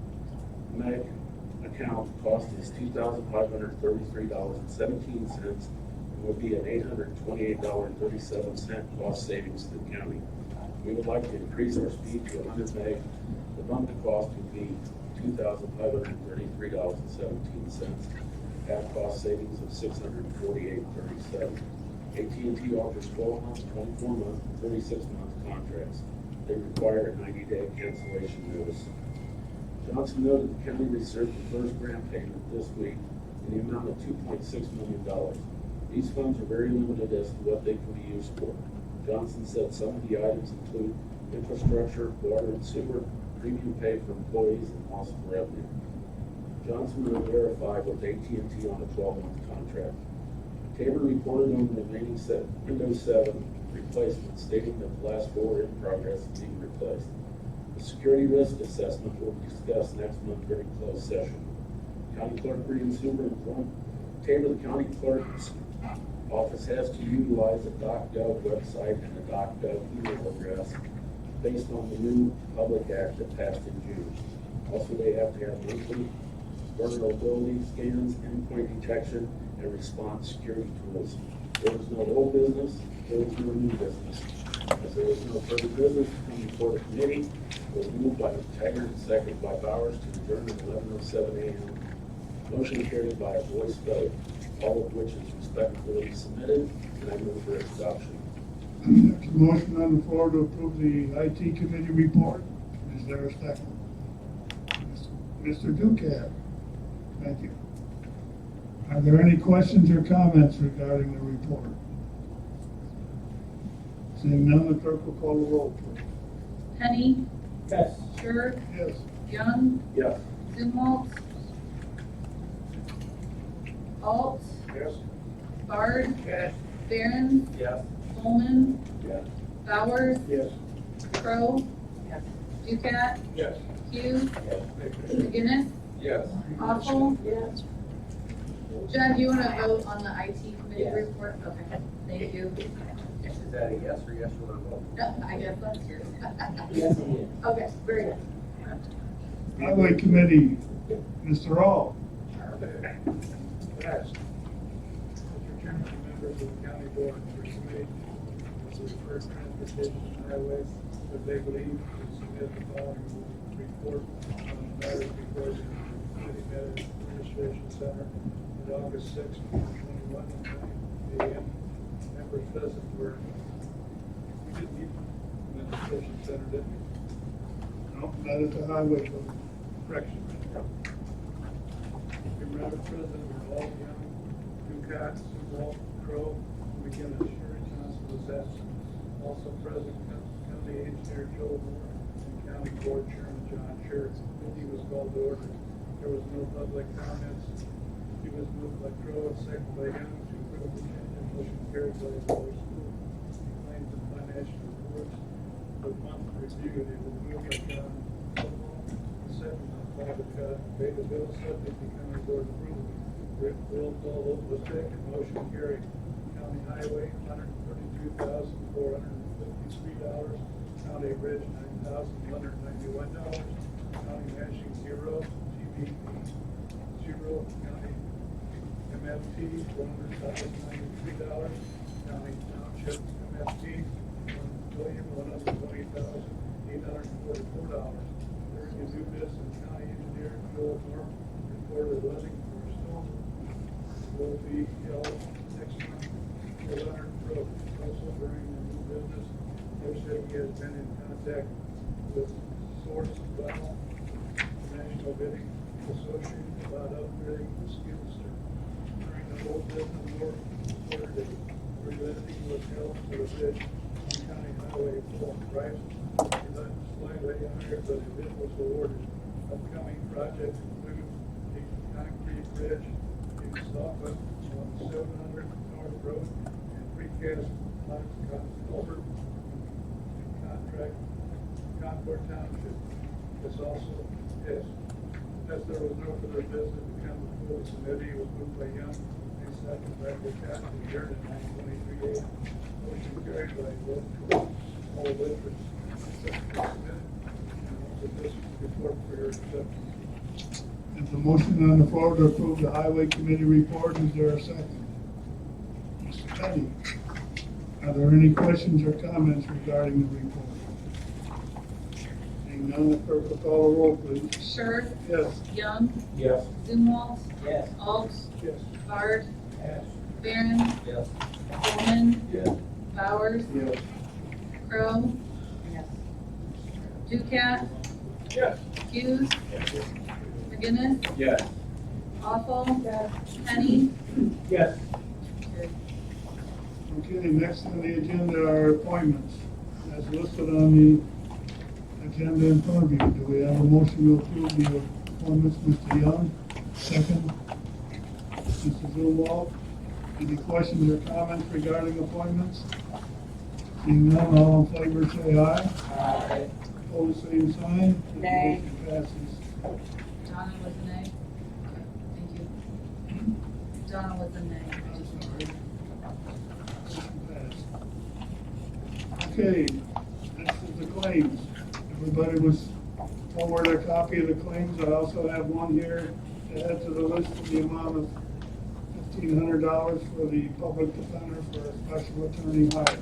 meg account cost is $2,533.17 and would be an $828.37 cost savings to the county. We would like to increase our speed to 100 meg. The bundle cost would be $2,533.17 at cost savings of $648.37. AT&T offers 12-month, 24-month, and 36-month contracts. They require a 90-day cancellation notice. Johnson noted the county received the first grant payment this week in the amount of $2.6 million. These funds are very limited as to what they can be used for. Johnson said some of the items include infrastructure, water and sewer, premium pay for employees, and loss of revenue. Johnson will verify with AT&T on a 12-month contract. Tabor reported on the remaining Windows 7 replacement, stating that the last 4 in progress is being replaced. The security risk assessment will be discussed next month during closed session. County Clerk Green Superintendent Tabor, the County Clerk's Office has to utilize a .gov website and a .gov email address based on the new Public Act that passed in June. Also, they have to have monthly vulnerability scans, endpoint detection, and response security tools. There was no old business, there was no new business. As there was no further business to come before the committee, it was moved by Taggart, second by Bowers to adjourn at 11:07 a.m. Motion carried by a voice vote, all of which is respectfully submitted, and I move for its adoption. There's a motion on the floor to approve the IT committee report. Is there a second? Mr. Ducat, thank you. Are there any questions or comments regarding the report? Seeing none, the clerk will call the roll, please. Penny, Yes. Sure, Yes. Young, Yes. Zumwalt, Alt, Yes. Bard, Yes. Barron, Yes. Coleman, Yes. Bowers, Yes. Crowe, Ducat, Yes. Hughes, McGinnis, Yes. Awful. Yes. John, do you want to vote on the IT committee Yes. report? Okay, thank you. Is that a yes or yes or no vote? No, I guess that's yours. Yes, it is. Okay, very good. Highway committee, Mr. All. Yes. Mr. Chairman, members of the county board, for committee, this is first transportation and highways, that they believe to submit the following report on matters before the committee met at the administration center on August 6, 2021, at 9 a.m. Members present were, we didn't meet the administration center, did we? No, not at the highway committee. Correction. Members present were all Young, Ducat, Walt, Crowe, McGinnis, Sherry Johnson was absent. Also present, county engineer Joe Moore and county board chairman John Sherritt. He was called to order. There was no public comments. He was moved by Crowe and seconded by Young to approve the change in motion carried by the board school. Claims and financial reports with month review. It was moved by John second by Ducat. Paid the bill subject to county board approval. Roll call vote was taken, motion carried. County highway, $132,453. County bridge, $9,191. County matching, $0. TBP, $0. County MFT, $100,093. County township MFT, $1,120,844. There is new business, county engineer Joel Moore reported letting for snow will be held next month for Leonard Road. Also during the new business, Moore said he has been in contact with Source Well National Bidding Association about upgrading the skid steer. During the whole business, Moore reported a re-letting was held for the bridge on County Highway 4. Price is slightly higher, but the bid was awarded. Upcoming projects include a concrete bridge in Stockton on 700 North Road and precast lines culvert in Concord Township. This also, yes, as there was no further business to come before the committee, was moved by Young and seconded by Ducat to adjourn at 9:23 a.m. Motion carried by vote for all letters. This report for your acceptance. There's a motion on the floor to approve the highway committee report. Is there a second? Mr. Petty, are there any questions or comments regarding the report? Seeing none, the clerk will call the roll, please. Sure, Yes. Young, Yes. Zumwalt, Yes. Alt, Yes. Bard, Yes. Barron, Yes. Coleman, Yes. Bowers, Yes. Crowe, Yes. Ducat, Yes. Hughes, McGinnis, Yes. Awful, Penny. Yes. Okay, next on the agenda are appointments. As listed on the agenda in front of you, do we have a motion to approve the appointments? Mr. Young, second. Mr. Zumwalt, any questions or comments regarding appointments? Seeing none, all in favor say aye. Aye. Opposed, same sign. Nay. Motion passes. Donna was a nay. Okay, thank you. Donna was a nay. I'm sorry. Motion passed. Okay, next is the claims. Everybody was forwarded a copy of the claims. I also have one here to add to the list in the amount of $1,500 for the public defender for a special attorney hire.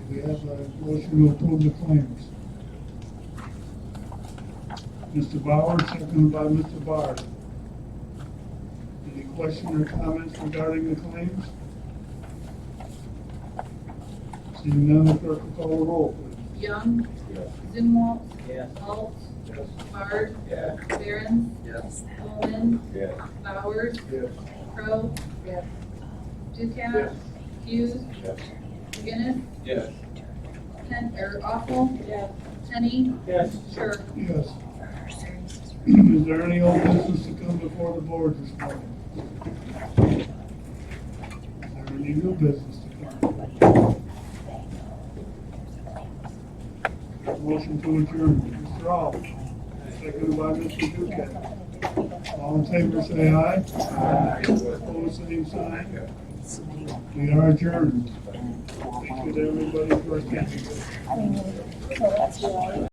Do we have a motion to approve the claims? Mr. Bauer, seconded by Mr. Bard. Any questions or comments regarding the claims? Seeing none, the clerk will call the roll, please. Young. Yes. Zumwalt. Yes. Alt. Yes. Bard. Yes. Barron. Yes. Coleman. Yes. Bowers. Yes. Crowe. Ducat. Yes. Hughes. Yes. McGinnis. Yes. Awful. Tenney. Yes. Sure. Yes. Is there any old business to come before the board this morning? Is there any new business to come? Motion to adjourn. Mr. All. Seconded by Mr. Ducat. All in favor, say aye. Aye. Opposed, same sign. We are adjourned. Thank you to everybody for attending.